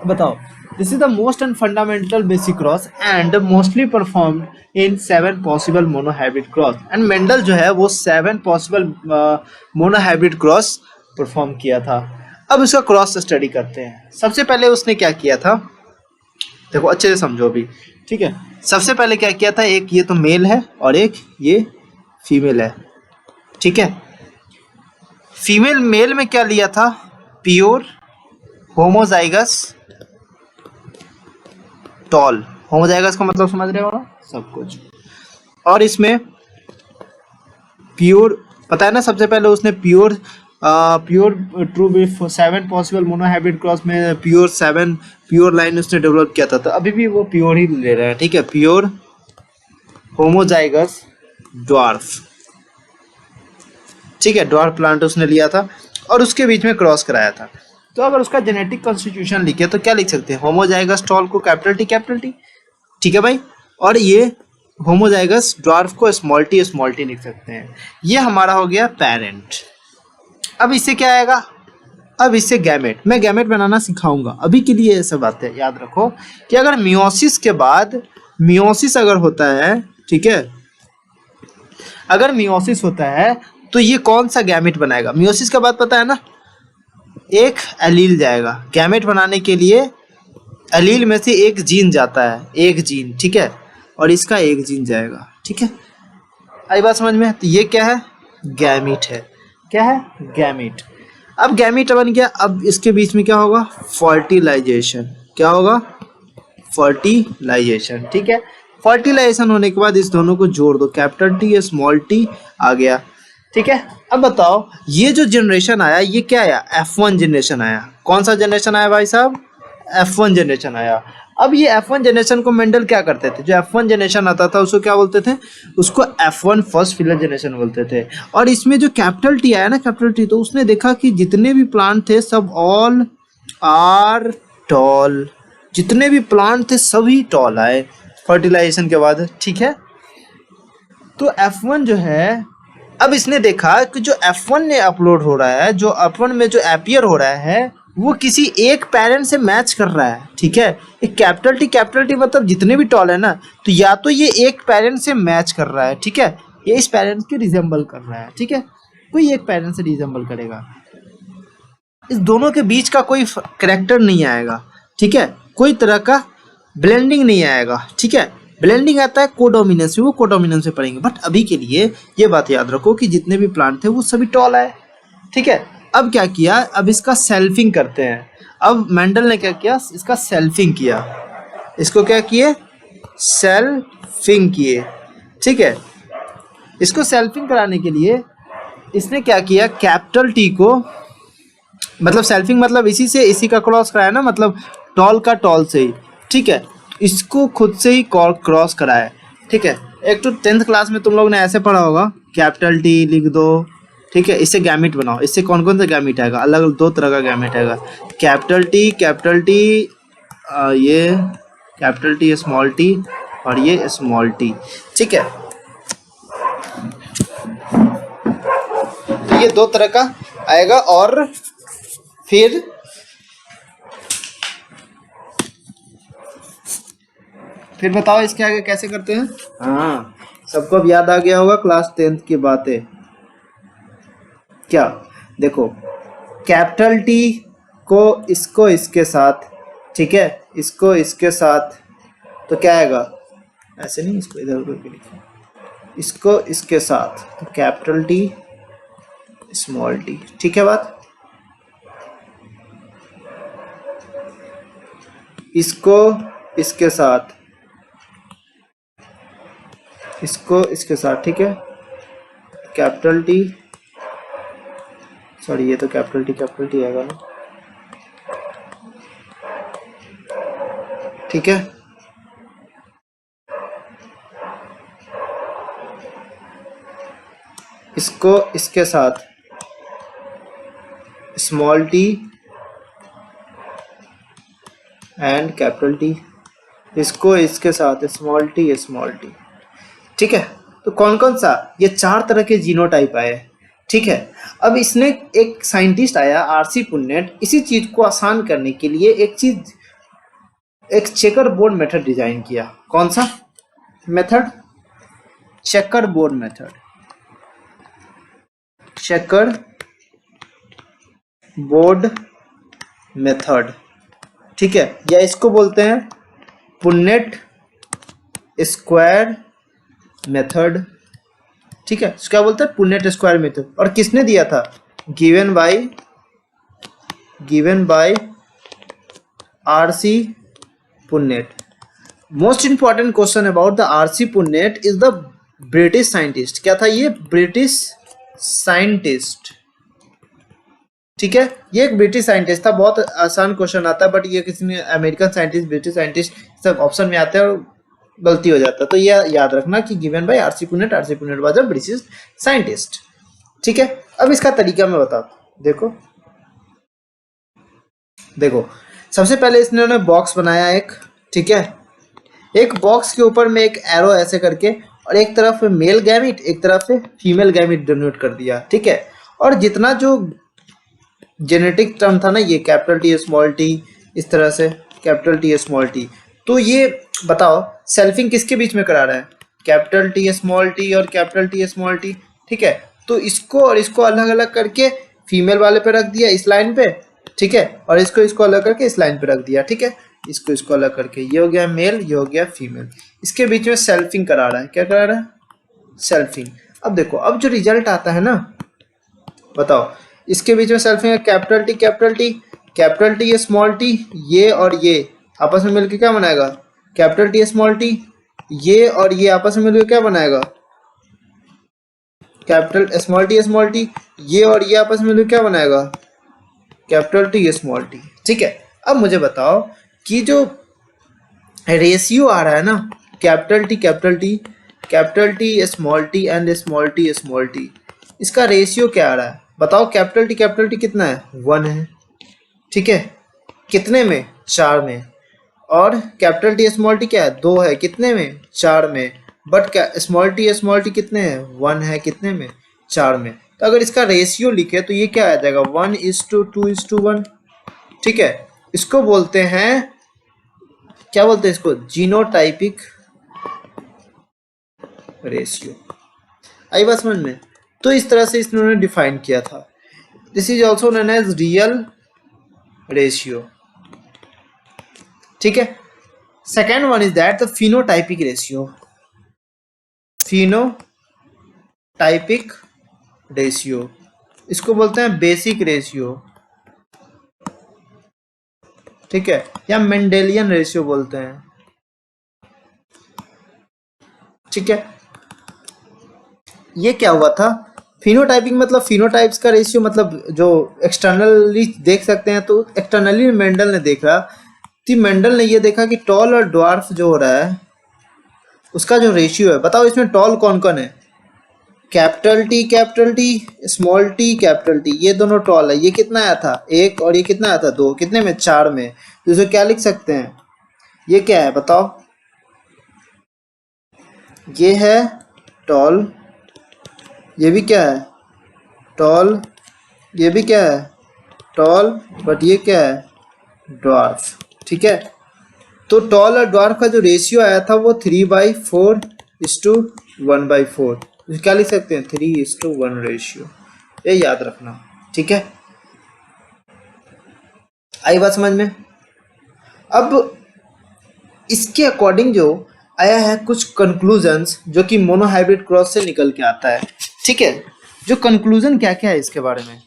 बताओ, this is the most and fundamental basic cross and mostly performed in 7 possible monohybrid cross. And Mendel जो है वो 7 पॉसिबल मोनोहाइब्रिड क्रॉस परफॉर्म किया था। अब इसका क्रॉस स्टडी करते हैं। सबसे पहले उसने क्या किया था, देखो अच्छे से समझो अभी, ठीक है। सबसे पहले क्या किया था, एक ये तो मेल है और एक ये फीमेल है, ठीक है। फीमेल मेल में क्या लिया था, प्योर होमोजाइगस टॉल। होमोजाइगस का मतलब समझ रहे हो ना, सब कुछ। और इसमें प्योर, पता है ना, सबसे पहले उसने pure true 7 possible monohybrid cross में प्योर लाइन उसने डेवलप किया था। तो अभी भी वो प्योर ही ले रहे हैं, ठीक है। प्योर होमोजाइगस ड्वार्फ, ठीक है, ड्वार्फ प्लांट उसने लिया था और उसके बीच में क्रॉस कराया था। तो अगर उसका जेनेटिक कॉन्स्टिट्यूशन लिखे तो क्या लिख सकते हैं, होमोजाइगस टॉल को कैपिटल टी, ठीक है भाई, और ये होमोजाइगस ड्वार्फ को स्मॉल टी लिख सकते हैं। ये हमारा हो गया पेरेंट। अब इससे क्या आएगा, अब इससे गैमेट, मैं गैमेट बनाना सिखाऊंगा, अभी के लिए ये सब बातें याद रखो कि अगर मियोसिस के बाद मियोसिस अगर होता है, ठीक है, अगर मियोसिस होता है तो ये कौन सा गैमेट बनाएगा, मियोसिस के बाद पता है ना, एक एलील जाएगा गैमेट बनाने के लिए, एलील में से एक जीन जाता है, एक जीन, ठीक है, और इसका एक जीन जाएगा, ठीक है, आई बात समझ में। तो ये क्या है, गैमीट है, क्या है, गैमीट। अब गैमीट बन गया, अब इसके बीच में क्या होगा, फर्टिलाइजेशन, क्या होगा, फर्टिलाइजेशन, ठीक है। फर्टिलाइजेशन होने के बाद इस दोनों को जोड़ दो, कैपिटल टी स्मॉल टी आ गया, ठीक है। अब बताओ ये जो जनरेशन आया ये क्या आया, F1 जनरेशन आया। कौन सा जनरेशन आया भाई साहब, F1 जनरेशन आया। अब ये F1 जनरेशन को मेंडल क्या करते थे, जो F1 जनरेशन आता था उसको क्या बोलते थे, उसको F1 फर्स्ट फिलर जनरेशन बोलते थे। और इसमें जो कैपिटल टी आया ना, कैपिटल टी, तो उसने देखा कि जितने भी प्लांट थे सब ऑल आर टॉल, जितने भी प्लांट थे सभी टॉल आए फर्टिलाइजेशन के बाद, ठीक है। तो F1 जो है, अब इसने देखा कि जो F1 ने अपलोड हो रहा है, जो F1 में जो अपीयर हो रहा है वो किसी एक पेरेंट से मैच कर रहा है, ठीक है। एक कैपिटल टी मतलब जितने भी टॉल है ना, तो या तो ये एक पेरेंट से मैच कर रहा है, ठीक है, ये इस पेरेंट के रिजेंबल कर रहा है, ठीक है, कोई एक पेरेंट से रिजेंबल करेगा, इस दोनों के बीच का कोई करेक्टर नहीं आएगा, ठीक है, कोई तरह का ब्लेंडिंग नहीं आएगा, ठीक है। ब्लेंडिंग आता है कोडोमिनेंस, वो कोडोमिनेंस से पढ़ेंगे, बट अभी के लिए ये बात याद रखो कि जितने भी प्लांट थे वो सभी टॉल आए, ठीक है। अब क्या किया, अब इसका सेल्फिंग करते हैं। अब मेंडल ने क्या किया, इसका सेल्फिंग किया, इसको क्या किए, सेल्फिंग किए, ठीक है। इसको सेल्फिंग कराने के लिए इसने क्या किया, कैपिटल टी को, मतलब सेल्फिंग मतलब इसी का क्रॉस कराया ना, मतलब टॉल का टॉल से ही, ठीक है, इसको खुद से ही क्रॉस कराया, ठीक है। एक तो 10th क्लास में तुम लोग ने ऐसे पढ़ा होगा, कैपिटल टी लिख दो, ठीक है, इससे गैमिट बनाओ, इससे कौन कौन सा गैमिट आएगा, अलग अलग दो तरह का गैमिट आएगा, कैपिटल टी ये कैपिटल टी स्मॉल टी और ये स्मॉल टी, ठीक है। तो ये दो तरह का आएगा। और फिर बताओ इसके आगे कैसे करते हैं। हाँ, सबको अब याद आ गया होगा क्लास 10th की बातें। क्या, देखो कैपिटल टी को इसको इसके साथ, ठीक है, इसको इसके साथ, तो क्या आएगा, ऐसे नहीं, इसको इधर उधर के लिखो, इसको इसके साथ, तो कैपिटल टी स्मॉल टी, ठीक है बात। इसको इसके साथ, इसको इसके साथ, ठीक है, कैपिटल टी, सॉरी ये तो कैपिटल टी आएगा ना, ठीक है। इसको इसके साथ small T and capital T, इसको इसके साथ स्मॉल टी, ठीक है। तो कौन कौन सा, ये 4 तरह के जीनोटाइप आए, ठीक है। अब इसने एक साइंटिस्ट आया आरसी पुन्नेट, इसी चीज को आसान करने के लिए एक चेकर बोर्ड मेथड डिजाइन किया। कौन सा method, checker board method, checker board method, ठीक है, या इसको बोलते हैं पुन्नेट स्क्वायर मेथड, ठीक है, क्या बोलते हैं, पुन्नेट स्क्वायर मेथड। और किसने दिया था, given by RC पुन्नेट। Most important question about the RC पुन्नेट is the British scientist. क्या था ये, ब्रिटिश साइंटिस्ट, ठीक है, ये एक ब्रिटिश साइंटिस्ट था। बहुत आसान क्वेश्चन आता है, बट ये किसी ने अमेरिकन साइंटिस्ट, ब्रिटिश साइंटिस्ट सब ऑप्शन में आते हैं और गलती हो जाता है। तो ये याद रखना कि given by RC पुन्नेट was a British scientist. ठीक है, अब इसका तरीका मैं बताता हूँ। देखो देखो, सबसे पहले इसने बॉक्स बनाया एक, ठीक है। एक बॉक्स के ऊपर में एक एरो ऐसे करके, और एक तरफ मेल गैमिट, एक तरफ से फीमेल गैमिट डोनेट कर दिया, ठीक है। और जितना जो जेनेटिक टर्म था ना, ये कैपिटल टी स्मॉल टी, इस तरह से कैपिटल टी स्मॉल टी, तो ये बताओ सेल्फिंग किसके बीच में करा रहा है, कैपिटल टी स्मॉल टी और कैपिटल टी स्मॉल टी, ठीक है। तो इसको और इसको अलग अलग करके फीमेल वाले पे रख दिया इस लाइन पे, ठीक है, और इसको इसको अलग करके इस लाइन पे रख दिया, ठीक है। इसको इसको अलग करके ये हो गया मेल, ये हो गया फीमेल। इसके बीच में सेल्फिंग करा रहा है, क्या करा रहा है, सेल्फिंग। अब देखो, अब जो रिजल्ट आता है ना, बताओ, इसके बीच में सेल्फिंग है, capital T capital T, capital T small T, ये और ये आपस में मिलकर क्या बनाएगा, कैपिटल टी स्मॉल टी, ये और ये आपस में मिलकर क्या बनाएगा, कैपिटल स्मॉल टी, ये और ये आपस में मिलकर क्या बनाएगा, कैपिटल टी स्मॉल टी, ठीक है। अब मुझे बताओ कि जो रेशियो आ रहा है ना, capital T capital T, capital T small T, इसका रेशियो क्या आ रहा है, बताओ। कैपिटल टी कितना है, 1 है, ठीक है, कितने में, 4 में। और कैपिटल टी स्मॉल टी क्या है, 2 है, कितने में, 4 में। बट स्मॉल टी कितने हैं, 1 है, कितने में, 4 में। तो अगर इसका रेशियो लिखे तो ये क्या आ जाएगा, 1:2:1, ठीक है। इसको बोलते हैं, क्या बोलते हैं इसको, जीनोटाइपिक रेशियो। आई बात समझ में। तो इस तरह से इन्होंने डिफाइन किया था। This is also known as real ratio, ठीक है। Second one is that the phenotypic ratio, phenotypic ratio, इसको बोलते हैं बेसिक रेशियो, ठीक है, या मेंडेलियन रेशियो बोलते हैं, ठीक है। ये क्या हुआ था, फिनोटाइपिंग मतलब फिनोटाइप्स का रेशियो, मतलब जो एक्सटर्नली देख सकते हैं, तो एक्सटर्नली मेंडल ने देखा, तो मेंडल ने ये देखा कि टॉल और ड्वार्फ जो हो रहा है उसका जो रेशियो है, बताओ इसमें टॉल कौन कौन है, capital T small T capital T, ये दोनों टॉल है। ये कितना आया था, 1, और ये कितना आया था, 2, कितने में, 4 में। तो इसे क्या लिख सकते हैं, ये क्या है बताओ, ये है टॉल, ये भी क्या है टॉल, ये भी क्या है टॉल, बट ये क्या है ड्वार्फ, ठीक है। तो टॉल और ड्वार्फ का जो रेशियो आया था वो 3/4:1/4, क्या लिख सकते हैं, 3:1 रेशियो, ये याद रखना, ठीक है। आई बात समझ में। अब इसके अकॉर्डिंग जो आया है कुछ कंक्लूजन्स, जो कि मोनोहाइब्रिड क्रॉस से निकल के आता है, ठीक है। जो कंक्लूजन क्या क्या है इसके बारे में,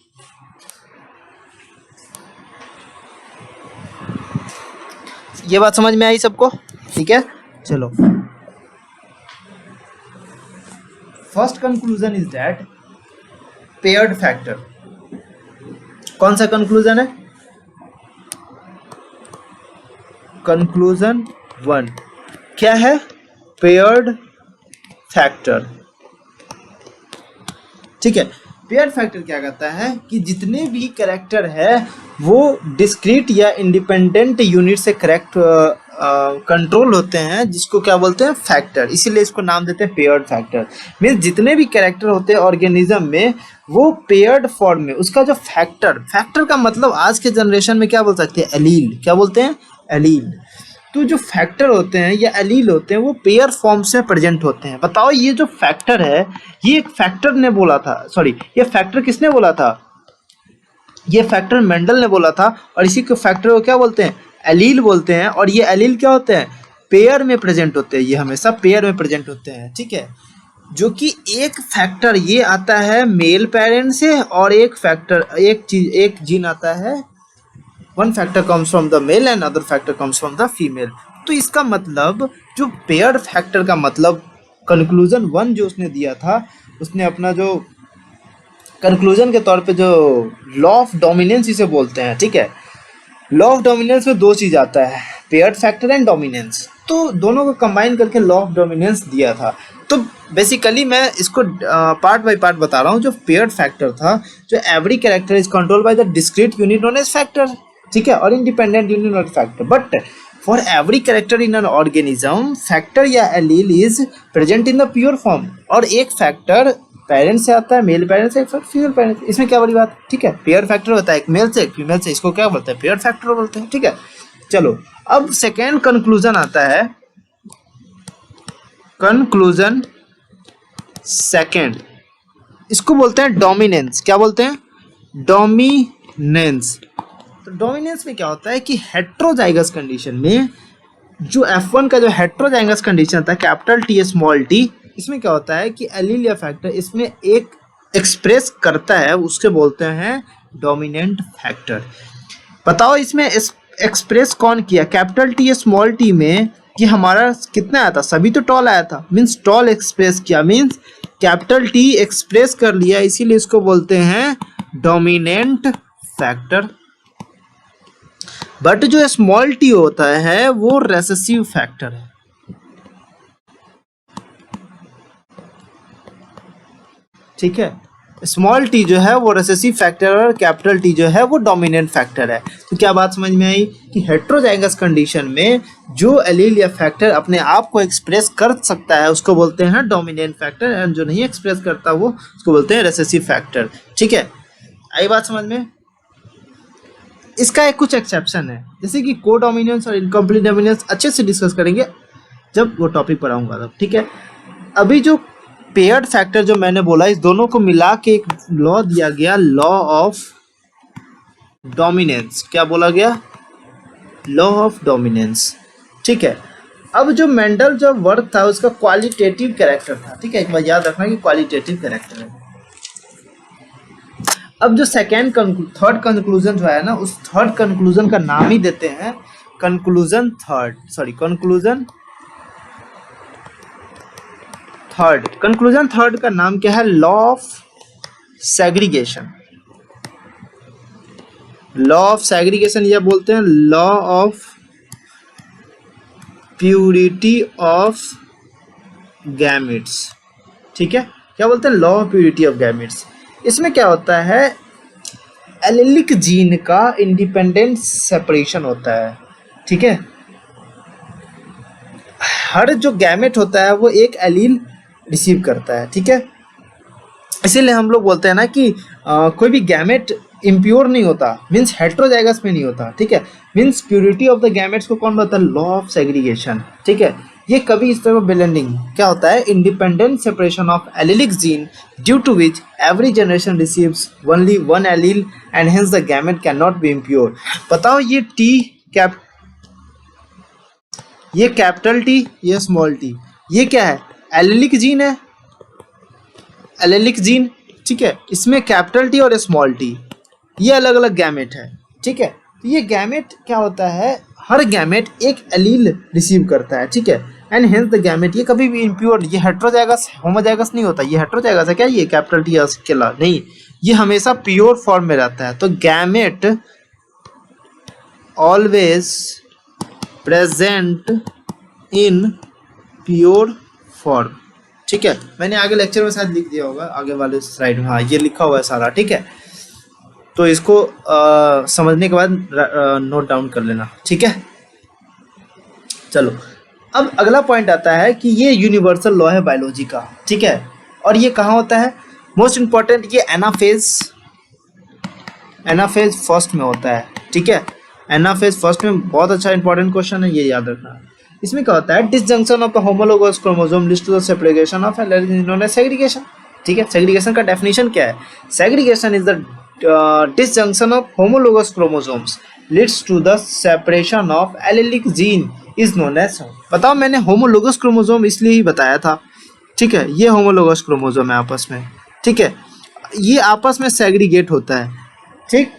ये बात समझ में आई सबको, ठीक है। चलो, first conclusion is that paired factor, कौन सा कंक्लूजन है, कंक्लूजन 1 क्या है, पेयर्ड फैक्टर, ठीक है। पेयर फैक्टर क्या कहता है कि जितने भी कैरेक्टर है वो डिस्क्रीट या इंडिपेंडेंट यूनिट से करेक्ट कंट्रोल होते हैं, जिसको क्या बोलते हैं, फैक्टर, इसीलिए इसको नाम देते हैं पेयर्ड फैक्टर। मीन्स जितने भी कैरेक्टर होते हैं ऑर्गेनिज्म में वो पेयर्ड फॉर्म में, उसका जो फैक्टर का मतलब आज के जनरेशन में क्या बोल सकते हैं, एलील, क्या बोलते हैं, एलील। तो जो फैक्टर होते हैं या एलील होते हैं वो पेयर फॉर्म से प्रेजेंट होते हैं। बताओ ये जो फैक्टर है, ये एक फैक्टर ने बोला था, सॉरी, ये फैक्टर किसने बोला था, ये फैक्टर मेंडल ने बोला था। और इसी को फैक्टर को क्या बोलते हैं, एलील बोलते हैं। और ये एलील क्या होते हैं, पेयर में प्रेजेंट होते हैं, ये हमेशा पेयर में प्रेजेंट होते हैं, ठीक है। जो कि एक फैक्टर ये आता है मेल पेरेंट से, और एक फैक्टर, एक जीन आता है, one factor comes from the male and other factor comes from the female. तो इसका मतलब जो पेयर्ड फैक्टर का मतलब कंक्लूजन 1 जो उसने दिया था, उसने अपना जो कंक्लूजन के तौर पे जो लॉ ऑफ डोमिनेंस इसे बोलते हैं, ठीक है। लॉ ऑफ डोमिनेंस में 2 चीज आता है, पेयर्ड फैक्टर एंड डोमिनेंस। तो दोनों को कंबाइन करके लॉ ऑफ डोमिनेंस दिया था। तो बेसिकली मैं इसको पार्ट बाय पार्ट बता रहा हूँ। जो पेयर्ड फैक्टर था, जो every character is control by the discrete unit known as factor, ठीक है, और independent unit not factor, but for every character in an organism factor या allele is present in the pure form. और एक factor parents से आता है, male parents से, फीमेल पेरेंट्स, इसमें क्या बड़ी बात, ठीक है। पेयर फैक्टर होता है एक मेल से एक फीमेल से, इसको क्या बोलते हैं, पेयर फैक्टर बोलते हैं, ठीक है। चलो अब सेकेंड कंक्लूजन आता है, कंक्लूजन सेकेंड, इसको बोलते हैं डोमिनेंस। क्या बोलते हैं, डोमिनेंस। तो डोमिनेंस में क्या होता है कि हेट्रोजाइगस कंडीशन में जो F1 का जो हेट्रोजाइगस कंडीशन था कैपिटल T स्मॉल t, इसमें क्या होता है कि एलील या फैक्टर इसमें एक एक्सप्रेस करता है, उसके बोलते हैं डोमिनेंट फैक्टर। बताओ इसमें एक्सप्रेस कौन किया, कैपिटल T स्मॉल t में, कि हमारा कितना आया था, सभी तो टॉल आया था, मीन्स टॉल एक्सप्रेस किया, मीन्स कैपिटल T एक्सप्रेस कर लिया, इसीलिए इसको बोलते हैं डोमिनेंट फैक्टर। बट जो स्मॉल t होता है वो रेसेसिव फैक्टर है, ठीक है। स्मॉल t जो है वो रेसेसिव फैक्टर और कैपिटल T जो है वो डोमिनेंट फैक्टर है। तो क्या बात समझ में आई कि हेट्रोजाइगस कंडीशन में जो एलील या फैक्टर अपने आप को एक्सप्रेस कर सकता है उसको बोलते हैं डोमिनेंट फैक्टर, एंड जो नहीं एक्सप्रेस करता वो उसको बोलते हैं रेसेसिव फैक्टर, ठीक है। आई बात समझ में। इसका एक कुछ एक्सेप्शन है, जैसे कि को डोमिनेंस और इनकम्प्लीट डोमिनेंस अच्छे से डिस्कस करेंगे जब वो टॉपिक पढ़ाऊंगा तब, ठीक है। अभी जो पेयर्ड फैक्टर जो मैंने बोला, इस दोनों को मिला के एक लॉ दिया गया, लॉ ऑफ डोमिनेंस। क्या बोला गया, लॉ ऑफ डोमिनेंस, ठीक है। अब जो मेंडल जो वर्ड था उसका क्वालिटेटिव कैरेक्टर था, ठीक है, एक बार याद रखना कि क्वालिटेटिव कैरेक्टर है। अब जो थर्ड कंक्लूजन जो है ना, उस थर्ड कंक्लूजन का नाम ही देते हैं कंक्लूजन थर्ड का नाम क्या है, law of segregation. Law of segregation या बोलते हैं law of purity of gametes, ठीक है। क्या बोलते हैं, law of purity of gametes. इसमें क्या होता है, एलिलिक जीन का इंडिपेंडेंट सेपरेशन होता है, ठीक है। हर जो गैमेट होता है वो एक एलील रिसीव करता है, ठीक है। इसीलिए हम लोग बोलते हैं ना कि कोई भी गैमेट इम्प्योर नहीं होता, मीन्स हेट्रोजाइगस में नहीं होता, ठीक है। Means purity of the gametes को कौन बताता है, लॉ ऑफ सेग्रीगेशन, ठीक है। ये कभी इस तरह ब्लेंडिंग क्या होता है, independent separation of allelic gene due to which every generation receives only one allele and hence the gamete can not be impure. बताओ ये ये कैपिटल T, ये स्मॉल t, ये क्या है, एलिलिक जीन है, एलिलिक जीन, ठीक है। इसमें कैपिटल T और स्मॉल t ये अलग अलग गैमेट है, ठीक है। तो ये गैमेट क्या होता है, हर गैमेट एक एलील रिसीव करता है, ठीक है, एंड हेंस द गैमेट, ये कभी भी इम्प्योर, ये हेट्रोजाइगस होमोजाइगस नहीं होता, ये हेट्रोजाइगस है क्या, ये कैपिटल T अकेला नहीं, ये हमेशा प्योर फॉर्म में रहता है। तो gamete always present in pure form, ठीक है। मैंने आगे लेक्चर में शायद लिख दिया होगा, आगे वाले स्लाइड में, हाँ ये लिखा हुआ है सारा, ठीक है। तो इसको समझने के बाद नोट डाउन कर लेना, ठीक है। चलो अब अगला पॉइंट आता है कि ये यूनिवर्सल लॉ है बायोलॉजी का, ठीक है। और ये कहाँ होता है, मोस्ट इंपॉर्टेंट ये एनाफेज फर्स्ट में होता है, ठीक है। एनाफेज फर्स्ट में बहुत अच्छा इंपॉर्टेंट क्वेश्चन है, ये याद रखना। इसमें क्या होता है, disjunction of the homologous chromosome leads to the separation of allele known as segregation, ठीक है। सेग्रीगेशन का डेफिनेशन क्या है, segregation is the disjunction of homologous chromosomes leads to the separation of allelic gene is known as. बताओ मैंने homologous chromosome इसलिए ही बताया था, ठीक है। ये होमोलोगस क्रोमोसोम है आपस में, ठीक है, ये आपस में सेग्रीगेट होता है, ठीक।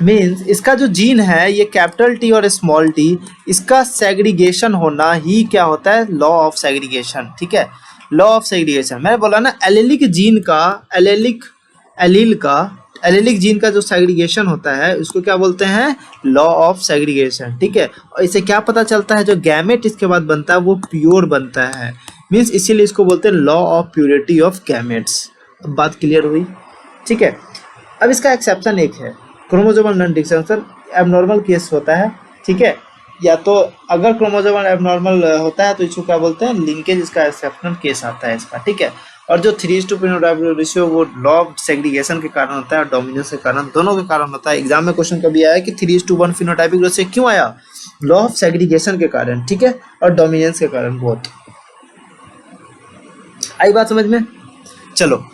मीन्स इसका जो जीन है ये कैपिटल T और स्मॉल t, इसका सेग्रीगेशन होना ही क्या होता है, लॉ ऑफ सेग्रीगेशन, ठीक है। लॉ ऑफ सेग्रीगेशन मैंने बोला ना, एलिलिक जीन का एलिलिक जीन का जो सेग्रीगेशन होता है उसको क्या बोलते हैं, लॉ ऑफ सेग्रीगेशन, ठीक है। और इसे क्या पता चलता है, जो गैमेट इसके बाद बनता है वो प्योर बनता है, मीन्स इसीलिए इसको बोलते हैं law of purity of gametes. अब बात क्लियर हुई, ठीक है। अब इसका एक्सेप्शन एक है, chromosomal non distinction abnormal case होता है, ठीक है। या तो अगर क्रोमोसोमल एबनॉर्मल होता है तो इसको क्या बोलते हैं, लिंकेज, इसका एक्सेप्शनल केस आता है इसका, ठीक है। और जो 3:2 फेनोटाइपिक रेशियो वो लॉ ऑफ सेग्रीगेशन के कारण होता है और डोमिनेंस के कारण, दोनों के कारण होता है। एग्जाम में क्वेश्चन कभी आया कि 3:1 फेनोटाइपिक रेशियो क्यों आया, लॉ ऑफ सेग्रीगेशन के कारण, ठीक है, और डोमिनेंस के कारण। बहुत आई बात समझ में। चलो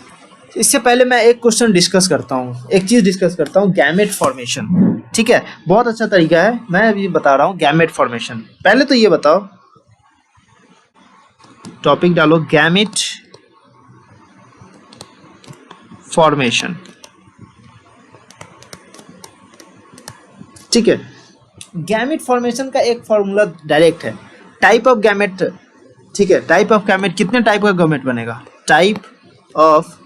इससे पहले मैं एक क्वेश्चन डिस्कस करता हूँ, एक चीज डिस्कस करता हूँ, गैमेट फॉर्मेशन, ठीक है। बहुत अच्छा तरीका है, मैं अभी बता रहा हूँ गैमेट फॉर्मेशन। पहले तो ये बताओ, टॉपिक डालो गैमेट फॉर्मेशन, ठीक है। गैमेट फॉर्मेशन का एक फॉर्मूला डायरेक्ट है, टाइप ऑफ गैमेट, ठीक है। टाइप ऑफ गैमेट, कितने टाइप का गैमेट बनेगा, type of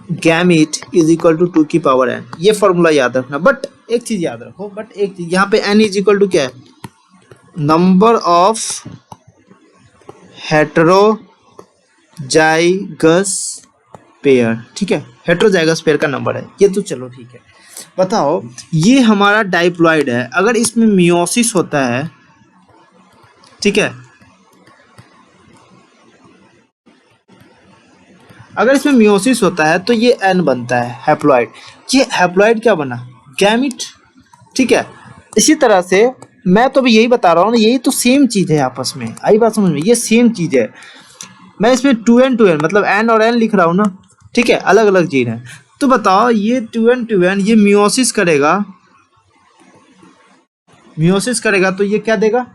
gamete is equal to 2 की पावर n, ये फॉर्मूला याद रखना। बट एक चीज याद रखो, बट एक चीज यहाँ पे n इज इक्वल टू क्या है, नंबर ऑफ हेटेरोजाइगस पेयर, ठीक है। हेटेरोजाइगस पेयर का नंबर है ये, तो चलो ठीक है। बताओ ये हमारा डाइप्लॉइड है, अगर इसमें मियोसिस होता है, ठीक है, अगर इसमें मियोसिस होता है तो ये n बनता है हैप्लॉइड। ये हैप्लॉइड क्या बना, गैमेट, ठीक है। इसी तरह से मैं तो भी यही बता रहा हूँ ना, यही तो सेम चीज है आपस में, आई बात समझ में, ये सेम चीज है। मैं इसमें 2n मतलब n और n लिख रहा हूँ ना, ठीक है, अलग अलग चीज है। तो बताओ ये 2n ये मियोसिस करेगा, मियोसिस करेगा तो ये क्या देगा,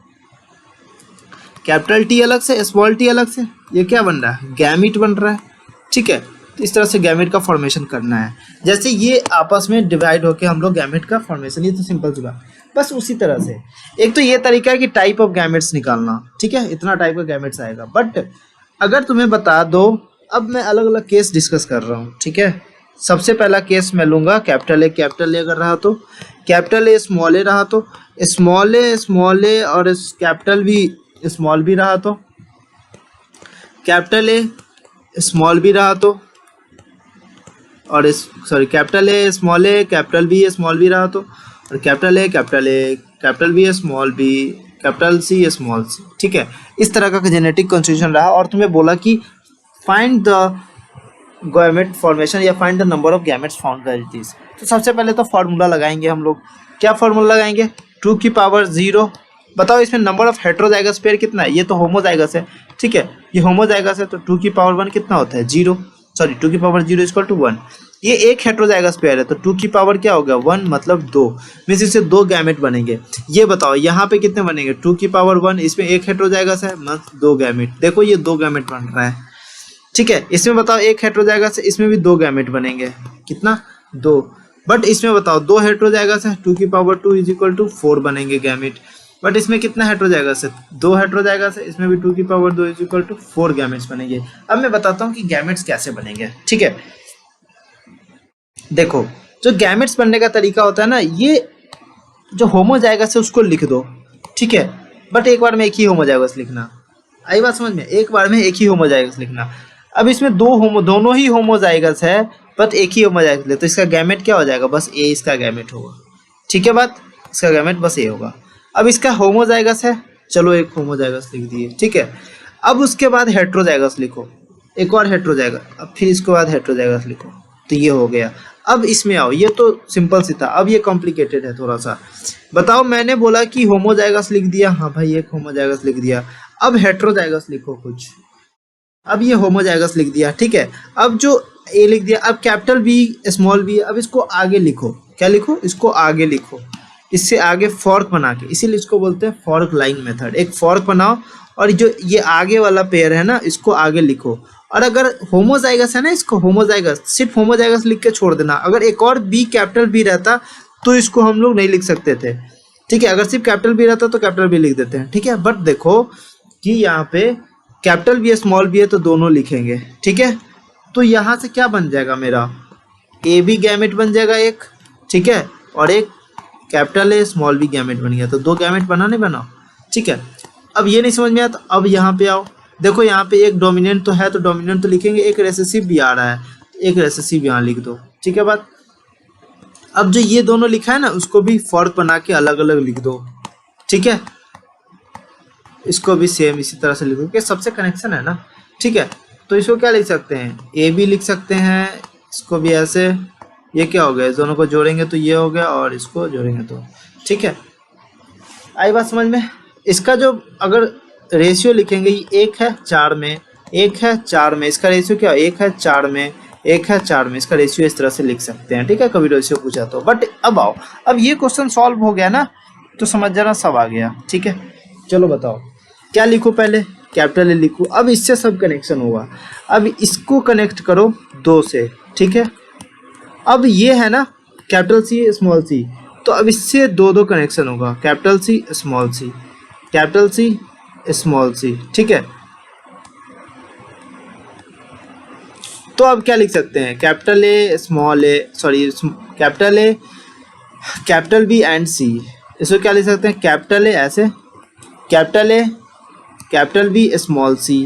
कैपिटल T अलग से, स्मॉल t अलग से, ये क्या बन रहा है, गैमेट बन रहा है, ठीक है। तो इस तरह से गैमेट का फॉर्मेशन करना है। जैसे ये आपस में डिवाइड होके हम लोग गैमेट का फॉर्मेशन, ये तो सिंपल सी बात। बस उसी तरह से एक तो ये तरीका है कि टाइप ऑफ गैमेट्स निकालना, ठीक है, इतना टाइप का गैमेट्स आएगा। बट अगर तुम्हें बता दो, अब मैं अलग अलग केस डिस्कस कर रहा हूँ, ठीक है। सबसे पहला केस मैं लूंगा कैपिटल ए अगर रहा तो, कैपिटल ए स्मॉल ए रहा तो, स्मॉल ए और कैपिटल भी स्मॉल भी रहा तो, कैपिटल ए स्मॉल भी रहा तो, और capital A small A capital B small भी रहा तो, और capital B small B capital C small C, ठीक है। इस तरह का जेनेटिक कॉन्स्टिट्यूशन रहा और तुम्हें बोला कि फाइंड द गैमेट फॉर्मेशन या find the number of gametes found by this. तो सबसे पहले तो फॉर्मूला लगाएंगे हम लोग। क्या फॉर्मूला लगाएंगे, 2 की पावर 0। बताओ इसमें नंबर ऑफ हेटेरोजाइगस पेयर कितना है, ये तो होमोजाइगस है, ठीक है, ये होमोजाइगस है तो 2 की पावर 1 कितना होता है, 0, सॉरी 2 की पावर 0 इक्वल टू 1। ये एक हेटेरोजाइगस पेयर है तो 2 की पावर क्या हो गया, 1 मतलब 2, मीन्स इससे 2 गैमेट बनेंगे। ये बताओ यहाँ पे कितने बनेंगे, 2 की पावर 1, इसमें एक हेटेरोजाइगस है, मतलब 2 गैमेट। देखो ये 2 गैमेट बन रहा है, ठीक है। इसमें बताओ एक हेटेरोजाइगस है, इसमें भी 2 गैमेट बनेंगे, कितना, 2। बट इसमें बताओ 2 हेटेरोजाइगस है, 2 की पावर 2 इज इक्वल टू 4 बनेंगे गैमेट। बट इसमें कितना हेटेरोजाइगस है, 2 हेटेरोजाइगस है, इसमें भी 2 की power 2 is equal to 4 gametes बनेंगे। अब मैं बताता हूँ कि गैमेट्स कैसे बनेंगे, ठीक है। देखो जो गैमेट्स बनने का तरीका होता है ना, ये जो होमोजाइगस है उसको लिख दो, ठीक है। बट एक बार में एक ही होमोजाइगस लिखना, आई बात समझ में, एक बार में एक ही होमोजाइगस लिखना। अब इसमें दोनों ही होमोजाइगस है, बट एक ही होमोजाइगस ले तो इसका गैमेट क्या हो जाएगा, बस ए इसका गैमेट होगा, ठीक है बात, इसका गैमेट बस ए होगा। अब इसका होमोजाइगस है, चलो एक होमोजाइगस लिख दिए, ठीक है। अब उसके बाद हेटेरोजाइगस लिखो, एक और हेटेरोजाइगस, अब फिर इसके बाद हेटेरोजाइगस लिखो, तो ये हो गया। अब इसमें आओ, ये तो सिंपल सी था, अब ये कॉम्प्लिकेटेड है थोड़ा सा। बताओ मैंने बोला कि होमोजाइगस लिख दिया, हाँ भाई एक होमोजाइगस लिख दिया। अब हेटेरोजाइगस लिखो कुछ, अब ये होमोजाइगस लिख दिया, ठीक है। अब जो ए लिख दिया, अब कैपिटल बी स्मॉल बी, अब इसको आगे लिखो, क्या लिखो, इसको आगे लिखो, इससे आगे फॉर्क बना के, इसीलिए इसको बोलते हैं फॉर्क लाइन मेथड। एक फॉर्क बनाओ और जो ये आगे वाला पेयर है ना इसको आगे लिखो। और अगर होमोजाइगस है ना, इसको होमोजाइगस सिर्फ होमोजाइगस लिख के छोड़ देना। अगर एक और बी कैपिटल बी रहता तो इसको हम लोग नहीं लिख सकते थे, ठीक है। अगर सिर्फ कैपिटल बी रहता तो कैपिटल बी लिख देते हैं, ठीक है। बट देखो कि यहाँ पे कैपिटल बी है स्मॉल बी है तो दोनों लिखेंगे, ठीक है। तो यहाँ से क्या बन जाएगा मेरा, ए बी गैमेट बन जाएगा एक, ठीक है, और एक capital A small B gamete बन गया, तो 2 गैमेट बना नहीं बना, ठीक है। अब ये नहीं समझ में आया तो अब यहाँ पे आओ, देखो यहाँ पे एक डोमिनेंट तो है, तो डोमिनेंट तो लिखेंगे, एक रेसेसिव भी आ रहा है, एक रेसेसिव यहाँ लिख दो, ठीक है बात। अब जो ये दोनों लिखा है ना, उसको भी फॉर्क बना के अलग अलग लिख दो, ठीक है। इसको भी सेम इसी तरह से लिख दो कि सबसे कनेक्शन है ना, ठीक है। तो इसको क्या लिख सकते हैं, ए भी लिख सकते हैं, इसको भी ऐसे, ये क्या हो गया, इस दोनों को जोड़ेंगे तो ये हो गया, और इसको जोड़ेंगे तो, ठीक है। आई बात समझ में। इसका जो अगर रेशियो लिखेंगे, ये 1 है 4 में, 1 है 4 में, इसका रेशियो क्या, 1 है 4 में, 1 है 4 में, इसका रेशियो इस तरह से लिख सकते हैं, ठीक है, कभी रेशियो पूछा तो। बट अब आओ, अब ये क्वेश्चन सॉल्व हो गया ना, तो समझ जाना सब आ गया, ठीक है। चलो बताओ क्या लिखूं, पहले कैपिटल ए लिखूं, अब इससे सब कनेक्शन होगा। अब इसको कनेक्ट करो 2 से, ठीक है। अब ये है ना कैपिटल सी स्मॉल सी, तो अब इससे दो दो कनेक्शन होगा, capital C small C, capital C small C, ठीक है। तो अब क्या लिख सकते हैं, capital A small A, sorry capital A capital B and C, इसको क्या लिख सकते हैं, कैपिटल ए ऐसे, capital A capital B small C,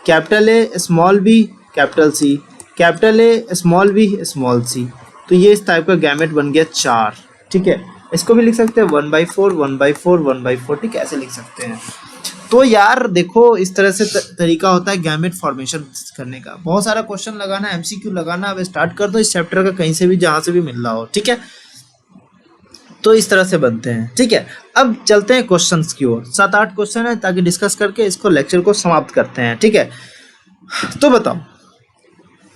capital A small B capital C, capital A small B small C. तो ये इस type का गैमेट बन गया 4, ठीक है। इसको भी लिख सकते हैं 1/4 1/4 1/4, ठीक है, ऐसे लिख सकते हैं। तो यार देखो इस तरह से तरीका होता है गैमेट फॉर्मेशन करने का। बहुत सारा क्वेश्चन लगाना, एमसीक्यू लगाना, अब स्टार्ट कर दो इस चैप्टर का, कहीं से भी जहां से भी मिल रहा हो, ठीक है। तो इस तरह से बनते हैं, ठीक है। अब चलते हैं क्वेश्चंस की ओर, 7-8 क्वेश्चन है, ताकि डिस्कस करके इसको लेक्चर को समाप्त करते हैं, ठीक है। तो बताओ,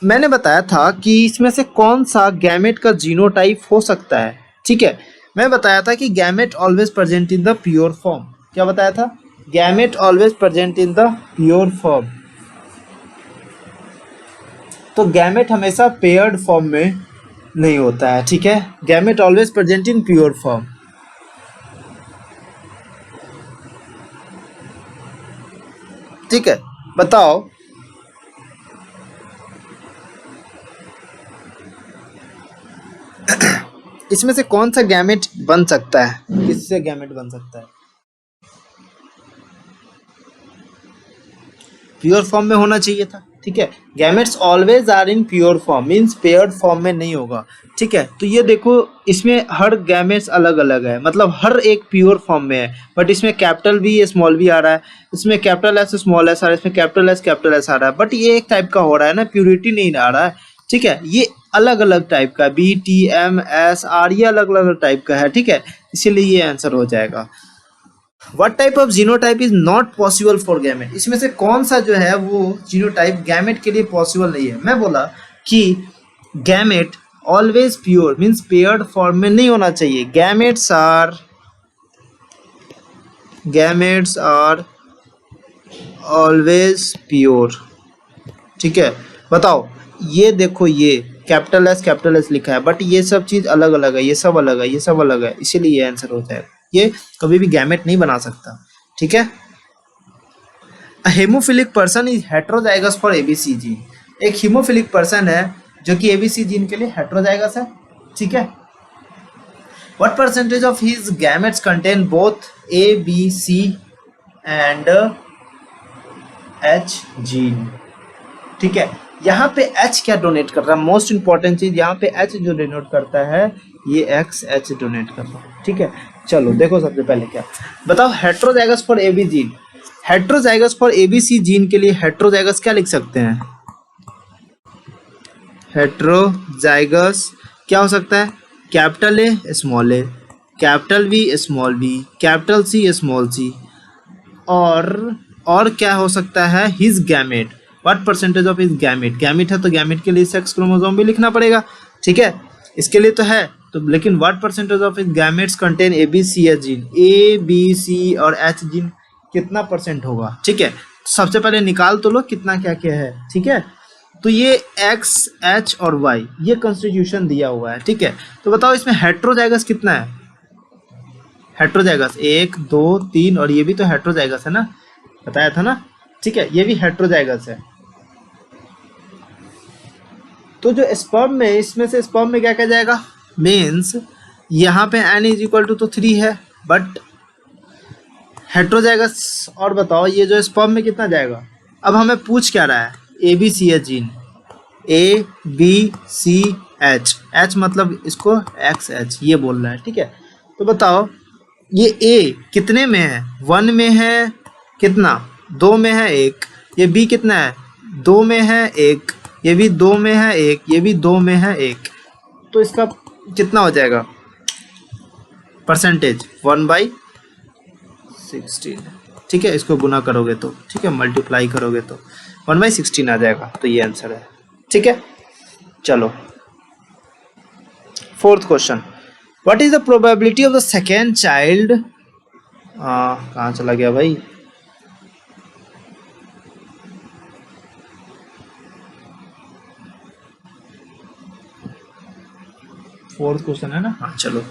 मैंने बताया था कि इसमें से कौन सा गैमेट का जीनोटाइप हो सकता है, ठीक है। मैं बताया था कि gamete always present in the pure form, क्या बताया था, gamete always present in the pure form. तो गैमेट हमेशा पेयर्ड फॉर्म में नहीं होता है, ठीक है, gamete always present in pure form. ठीक है, बताओ इसमें से कौन सा गैमेट बन सकता है, किससे गैमेट बन सकता है, प्योर फॉर्म में होना चाहिए था, ठीक है। Gametes always are in pure form, means paired form में नहीं होगा, ठीक है। तो ये देखो इसमें हर गैमेट्स अलग अलग है, मतलब हर एक प्योर फॉर्म में है, बट इसमें कैपिटल भी स्मॉल भी आ रहा है, इसमें कैपिटल एस स्मॉल एस आ रहा है, इसमें कैपिटल एस आ रहा है, बट ये एक टाइप का हो रहा है ना, प्योरिटी नहीं आ रहा है, ठीक है। ये अलग अलग टाइप का, B T M S R, ये अलग अलग टाइप का है, ठीक है, इसीलिए ये आंसर हो जाएगा। What type of genotype is not possible for gamete? इसमें से कौन सा जो है वो जीनोटाइप गैमेट के लिए पॉसिबल नहीं है। मैं बोला कि gamete always pure means paired form में नहीं होना चाहिए, गैमेट्स आर ऑलवेज प्योर, ठीक है। बताओ, ये देखो ये कैपिटल एस लिखा है, बट ये सब चीज अलग अलग है, ये सब अलग है, ये सब अलग है, इसीलिए ये आंसर हो जाएगा, ये कभी भी गैमेट नहीं बना सकता, ठीक है। Hemophilic person is heterozygous for ABC gene, एक हीमोफिलिक पर्सन है जो कि एबीसी जीन के लिए हेट्रोजाइगस है, ठीक है। What percentage of his gametes contain both A B C and H gene, ठीक है। यहाँ पे एच क्या डोनेट कर रहा है, मोस्ट इंपॉर्टेंट चीज यहाँ पे एच जो डोनेट करता है, ये एक्स एच डोनेट कर रहा है, ठीक है। चलो देखो सबसे पहले क्या बताओ, heterozygous for AB gene, heterozygous for ABC gene के लिए हेट्रोजाइगस क्या लिख सकते हैं, हेट्रोजाइगस क्या हो सकता है, capital A small A, capital B small B, capital C small C, और क्या हो सकता है, his gamete, what percentage of his gamete, gamete है तो गैमेट के लिए सेक्स क्रोमोसोम भी लिखना पड़ेगा, ठीक है, इसके लिए तो है तो, लेकिन what percentage of his gametes contain A B C H gene, A B C और एच जीन कितना परसेंट होगा, ठीक है। सबसे पहले निकाल तो लो कितना क्या क्या है, ठीक है। तो ये एक्स एच और वाई ये कॉन्स्टिट्यूशन दिया हुआ है, ठीक है। तो बताओ इसमें हेट्रोजाइगस कितना है, हेट्रोजाइगस 1 2 3, और ये भी तो हेट्रोजाइगस है ना, बताया था ना, ठीक है, ये भी हेट्रोजाइगस है। तो जो स्पर्म में, इसमें से स्पर्म में क्या कहा जाएगा, मीन्स यहाँ पे n इज इक्वल टू तो 3 है, बट हेट्रोजाइगस, और बताओ ये जो स्पर्म में कितना जाएगा, अब हमें पूछ क्या रहा है, A B C H gene, A B C H, H मतलब इसको एक्स एच ये बोल रहा है, ठीक है। तो बताओ ये ए कितने में है, 1 में है कितना, 2 में है 1, ये बी कितना है 2 में है 1, ये भी 2 में है 1, ये भी 2 में है 1, तो इसका कितना हो जाएगा परसेंटेज 1/16, ठीक है। इसको गुना करोगे तो, ठीक है, मल्टीप्लाई करोगे तो 1/16 आ जाएगा, तो ये आंसर है, ठीक है। चलो 4th question, what is the probability of the second child, कहाँ चला गया भाई, फोर्थ क्वेश्चन है ना, हाँ चलो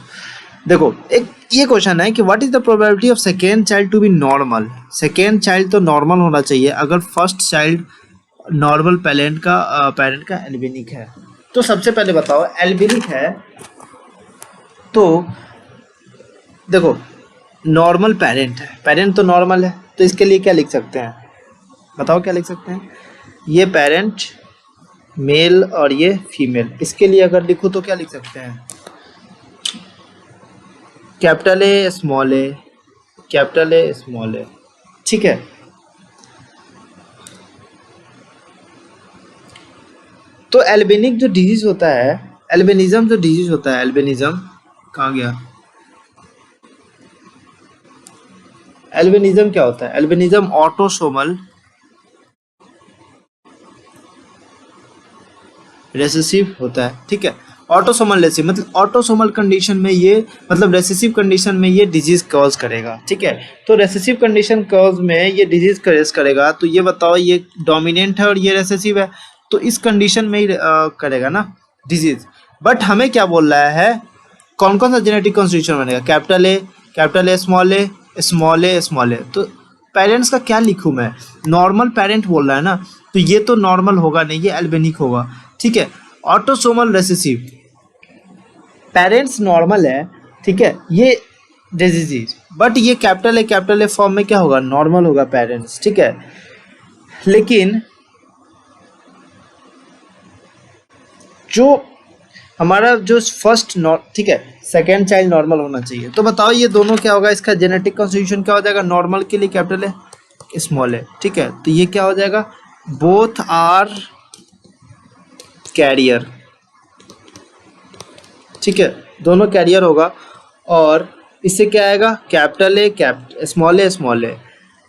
देखो, एक ये क्वेश्चन है कि what is the probability of second child to be normal. Second child तो नॉर्मल होना चाहिए अगर फर्स्ट चाइल्ड नॉर्मल पेरेंट का एल्बिनिक है। तो सबसे पहले बताओ एल्बिनिक है तो देखो नॉर्मल पेरेंट है, पेरेंट तो नॉर्मल है, तो इसके लिए क्या लिख सकते हैं, बताओ क्या लिख सकते हैं, ये पेरेंट मेल और ये फीमेल, इसके लिए अगर लिखो तो क्या लिख सकते हैं, capital A small A, capital A small A, ठीक है। तो एल्बिनिक जो डिजीज होता है, एल्बिनिज्म जो डिजीज होता है, एल्बिनिज्म कहाँ गया, एल्बिनिज्म क्या होता है, एल्बिनिज्म ऑटोसोमल रेसेसिव होता है, ठीक है। ऑटोसोमल रेसेसिव मतलब ऑटोसोमल कंडीशन में ये, मतलब रेसेसिव कंडीशन में ये डिजीज कॉज करेगा, ठीक है। तो रेसेसिव कंडीशन कॉज में ये डिजीज कॉज करेगा, तो ये बताओ ये डोमिनेंट है और ये रेसेसिव है, तो इस कंडीशन में ही करेगा ना डिजीज। बट हमें क्या बोल रहा है, कौन कौन सा जेनेटिक कॉन्स्टिट्यूशन बनेगा, capital A small A small A small A. तो पेरेंट्स का क्या लिखूं मैं, नॉर्मल पेरेंट बोल रहा है ना, तो ये तो नॉर्मल होगा नहीं, ये एल्बिनिक होगा, ठीक है। ऑटोसोमल रेसेसिव, पेरेंट्स नॉर्मल है, ठीक है, ये डिजीज, बट ये कैपिटल ए फॉर्म में क्या होगा, नॉर्मल होगा पेरेंट्स, ठीक है। लेकिन जो हमारा जो फर्स्ट ठीक है, सेकेंड चाइल्ड नॉर्मल होना चाहिए, तो बताओ ये दोनों क्या होगा, इसका जेनेटिक कॉन्स्टिट्यूशन क्या हो जाएगा, नॉर्मल के लिए कैपिटल है स्मॉल है, ठीक है। तो ये क्या हो जाएगा, बोथ आर कैरियर, ठीक है, दोनों कैरियर होगा। और इससे क्या आएगा, कैपिटल ए स्मॉल ए,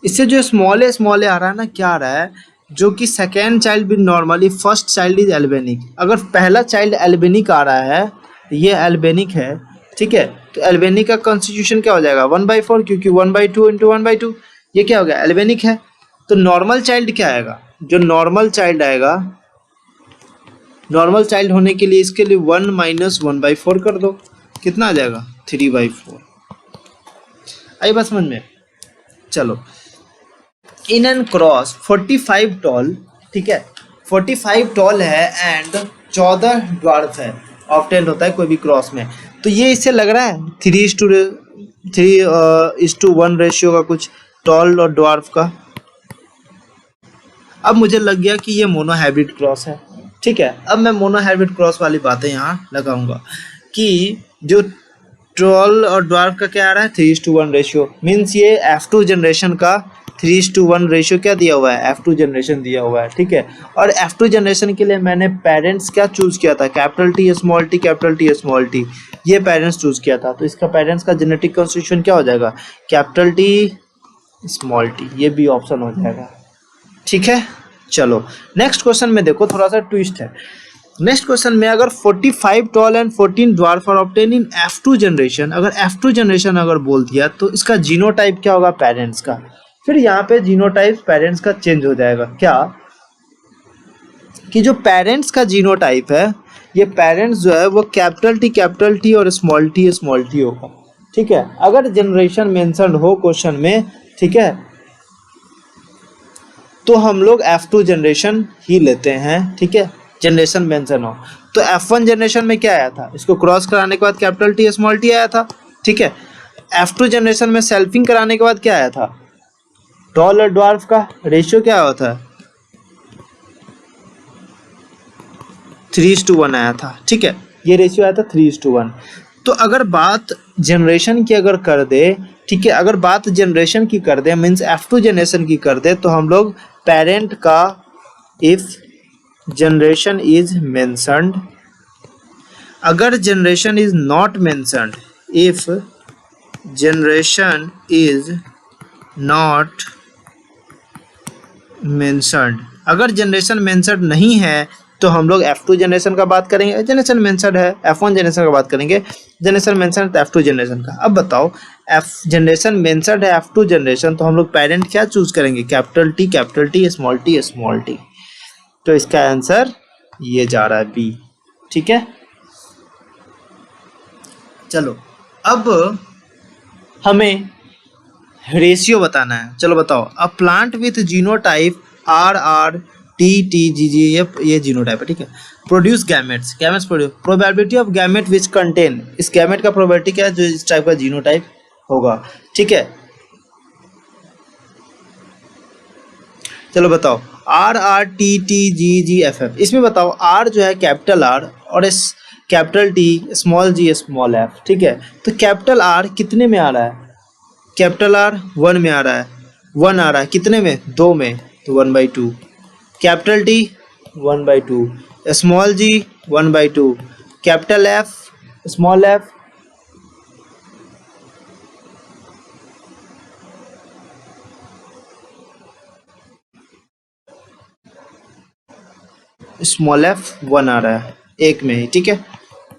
इससे जो स्मॉल ए आ रहा है ना, क्या आ रहा है, जो कि सेकेंड चाइल्ड भी नॉर्मली, फर्स्ट चाइल्ड इज एल्बेनिक। अगर पहला चाइल्ड एल्बेनिक आ रहा है, ये एल्बेनिक है, ठीक है, तो एल्बेनिक का कॉन्स्टिट्यूशन क्या हो जाएगा 1/4, क्योंकि 1/2 इंटू 1/2, ये क्या हो गया, एल्बेनिक है। तो नॉर्मल चाइल्ड क्या आएगा, जो नॉर्मल चाइल्ड आएगा, नॉर्मल चाइल्ड होने के लिए इसके लिए 1 माइनस 1/4 कर दो, कितना आ जाएगा 3/4। आई बात समझ में, चलो इन एंड क्रॉस 45 टॉल, ठीक है, 45 टॉल है एंड 14 ड्वार्फ है, ऑब्टेन होता है कोई भी क्रॉस में। तो ये इससे लग रहा है 3:1 रेशियो का कुछ टॉल और ड्वार्फ का। अब मुझे लग गया कि ये मोनोहाइब्रिड क्रॉस है, ठीक है। अब मैं मोनोहाइब्रिड क्रॉस वाली बातें यहाँ लगाऊंगा कि जो टॉल और ड्वार्फ का क्या आ रहा है 3:1 रेशियो, मीन्स ये F2 जनरेशन का 3:1 रेशियो क्या दिया हुआ है, F2 जनरेशन दिया हुआ है, ठीक है। और F2 जनरेशन के लिए मैंने पेरेंट्स क्या चूज किया था, कैपिटल टी स्मॉल टी, ये पेरेंट्स चूज किया था। तो इसका पेरेंट्स का जेनेटिक कॉन्स्टिट्यूशन क्या हो जाएगा, कैपिटल टी स्मॉल टी, ये भी ऑप्शन हो जाएगा, ठीक है। चलो नेक्स्ट क्वेश्चन में देखो, थोड़ा सा ट्विस्ट है। नेक्स्ट क्वेश्चन में अगर 45 tall and 14 dwarf are obtain in F2 generation, अगर F2 जनरेशन अगर बोल दिया तो इसका जीनोटाइप क्या होगा पेरेंट्स का। फिर यहाँ पे जीनोटाइप पेरेंट्स का चेंज हो जाएगा, क्या कि जो पेरेंट्स का जीनोटाइप है, ये पेरेंट्स जो है वो कैपिटल टी और स्मॉल टी होगा, ठीक है। अगर जनरेशन मेंशन हो क्वेश्चन में, ठीक है, तो हम लोग F2 जनरेशन ही लेते हैं, ठीक है, जनरेशन मेंशन हो। तो F1 जनरेशन में क्या आया था, इसको क्रॉस कराने के बाद कैपिटल टी स्मॉल टी आया था, ठीक है। F2 जनरेशन में सेल्फिंग कराने के बाद क्या आया था, टॉल और ड्वार्फ का रेशियो क्या होता है, 3:1 आया था, ठीक है, ये रेशियो आया था 3:1। तो अगर बात जनरेशन की अगर कर दे, ठीक है, अगर बात जनरेशन की कर दे मीन्स F2 जनरेशन की कर दे, तो हम लोग पेरेंट का इफ जनरेशन इज मेंशनड, अगर generation is not mentioned, if generation is not mentioned, अगर जनरेशन मेंशनड नहीं है तो हम लोग F2 जनरेशन का बात करेंगे, जनरेशन मेंशनड है F1 जनरेशन का बात करेंगे, जनरेशन मेंशनड है F2 जनरेशन का। अब बताओ F जनरेशन मेंशनड है F2 जनरेशन, तो हम लोग पेरेंट क्या चूज करेंगे, कैपिटल टी, स्मॉल टी। तो इसका आंसर ये जा रहा है बी, ठीक है। चलो अब हमें रेशियो बताना है, चलो बताओ। A plant with genotype RRTTGG, ये जीनोटाइप है, ठीक है, produce gametes produce, probability of gamete which contain, इस गैमेट का प्रोबेबिलिटी क्या है जो इस टाइप का जीनोटाइप होगा, ठीक है। चलो बताओ RRTTGGFF, इसमें बताओ R जो है कैपिटल R और इस capital T small g small f, ठीक है। तो कैपिटल R कितने में आ रहा है, कैपिटल R 1 में आ रहा है, 1 आ रहा है कितने में, 2 में, तो 1/2, capital T 1/2, small g 1/2, capital F small f small f 1 आ रहा है एक में ही, ठीक है।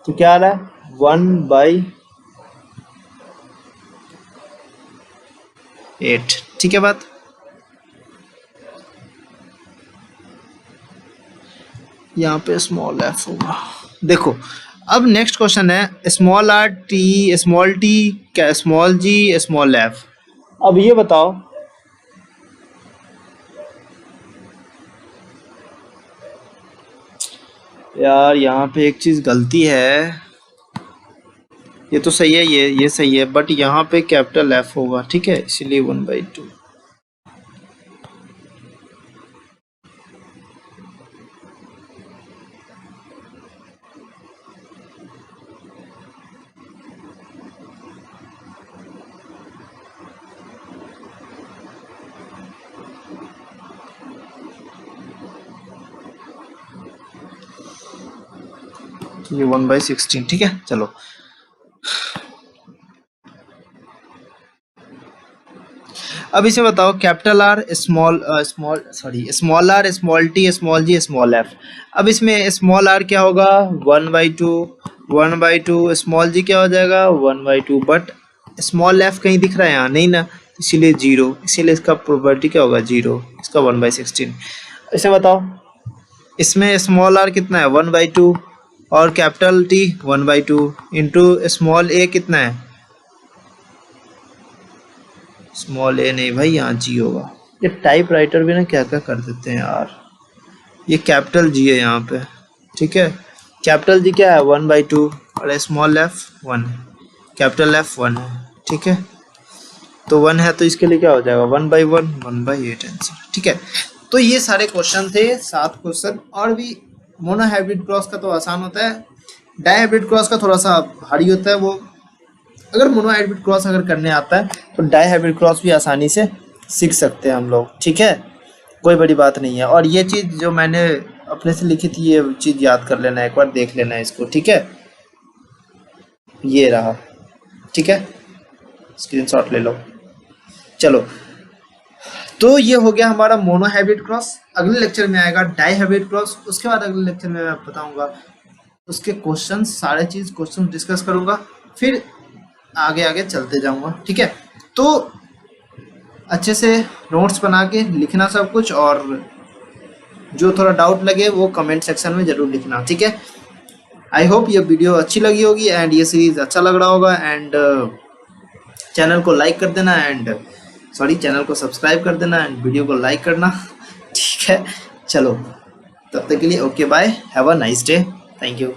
तो क्या आ रहा है 1/8, ठीक है बात। यहाँ पे स्मॉल f होगा। देखो अब नेक्स्ट क्वेश्चन है small r t small t क्या स्मॉल g स्मॉल f। अब ये बताओ यार, यहाँ पे एक चीज गलती है, ये तो सही है, ये सही है, बट यहाँ पे कैपिटल F होगा, ठीक है, इसीलिए 1/2। ये 1/16, ठीक है। चलो अब इसे बताओ capital R small small r small t small g small f। अब इसमें स्मॉल r क्या होगा 1/2, स्मॉल g क्या हो जाएगा 1/2, बट स्मॉल f कहीं दिख रहा है यहाँ नहीं ना, इसीलिए 0, इसीलिए इसका प्रोबेबिलिटी क्या होगा 0, इसका 1/16। इसे बताओ इसमें स्मॉल r कितना है 1/2 और capital T 1/2 into small a कितना है, स्मॉल ए नहीं भाई, यहाँ जी होगा। ये टाइप राइटर भी ना क्या क्या कर देते हैं यार, ये कैपिटल जी है यहाँ पे, ठीक है। कैपिटल जी क्या है 1/2 और स्मॉल f 1 है, कैपिटल F 1 है, ठीक है। तो 1 है तो इसके लिए क्या हो जाएगा 1/1 1/8 आंसर, ठीक है। तो ये सारे क्वेश्चन थे 7 क्वेश्चन। और भी मोनो हाइब्रिड क्रॉस का तो आसान होता है, डाई हाइब्रिड क्रॉस का थोड़ा सा भारी होता है। वो अगर मोनो हाइब्रिड क्रॉस अगर करने आता है तो डाई हाइब्रिड क्रॉस भी आसानी से सीख सकते हैं हम लोग, ठीक है, कोई बड़ी बात नहीं है। और ये चीज़ जो मैंने अपने से लिखी थी ये चीज़ याद कर लेना, एक बार देख लेना इसको, ठीक है। ये रहा, ठीक है, स्क्रीनशॉट ले लो। चलो तो ये हो गया हमारा मोनो हाइब्रिड क्रॉस। अगले लेक्चर में आएगा डाई हाइब्रिड क्रॉस, उसके बाद अगले लेक्चर में मैं बताऊंगा उसके क्वेश्चन, सारे चीज़ क्वेश्चन डिस्कस करूंगा, फिर आगे आगे चलते जाऊंगा, ठीक है। तो अच्छे से नोट्स बना के लिखना सब कुछ, और जो थोड़ा डाउट लगे वो कमेंट सेक्शन में ज़रूर लिखना, ठीक है। आई होप ये वीडियो अच्छी लगी होगी एंड ये सीरीज़ अच्छा लग रहा होगा, एंड चैनल को लाइक कर देना, एंड चैनल को सब्सक्राइब कर देना, एंड वीडियो को लाइक करना, ठीक है। चलो तब तक के लिए okay bye, have a nice day, thank you.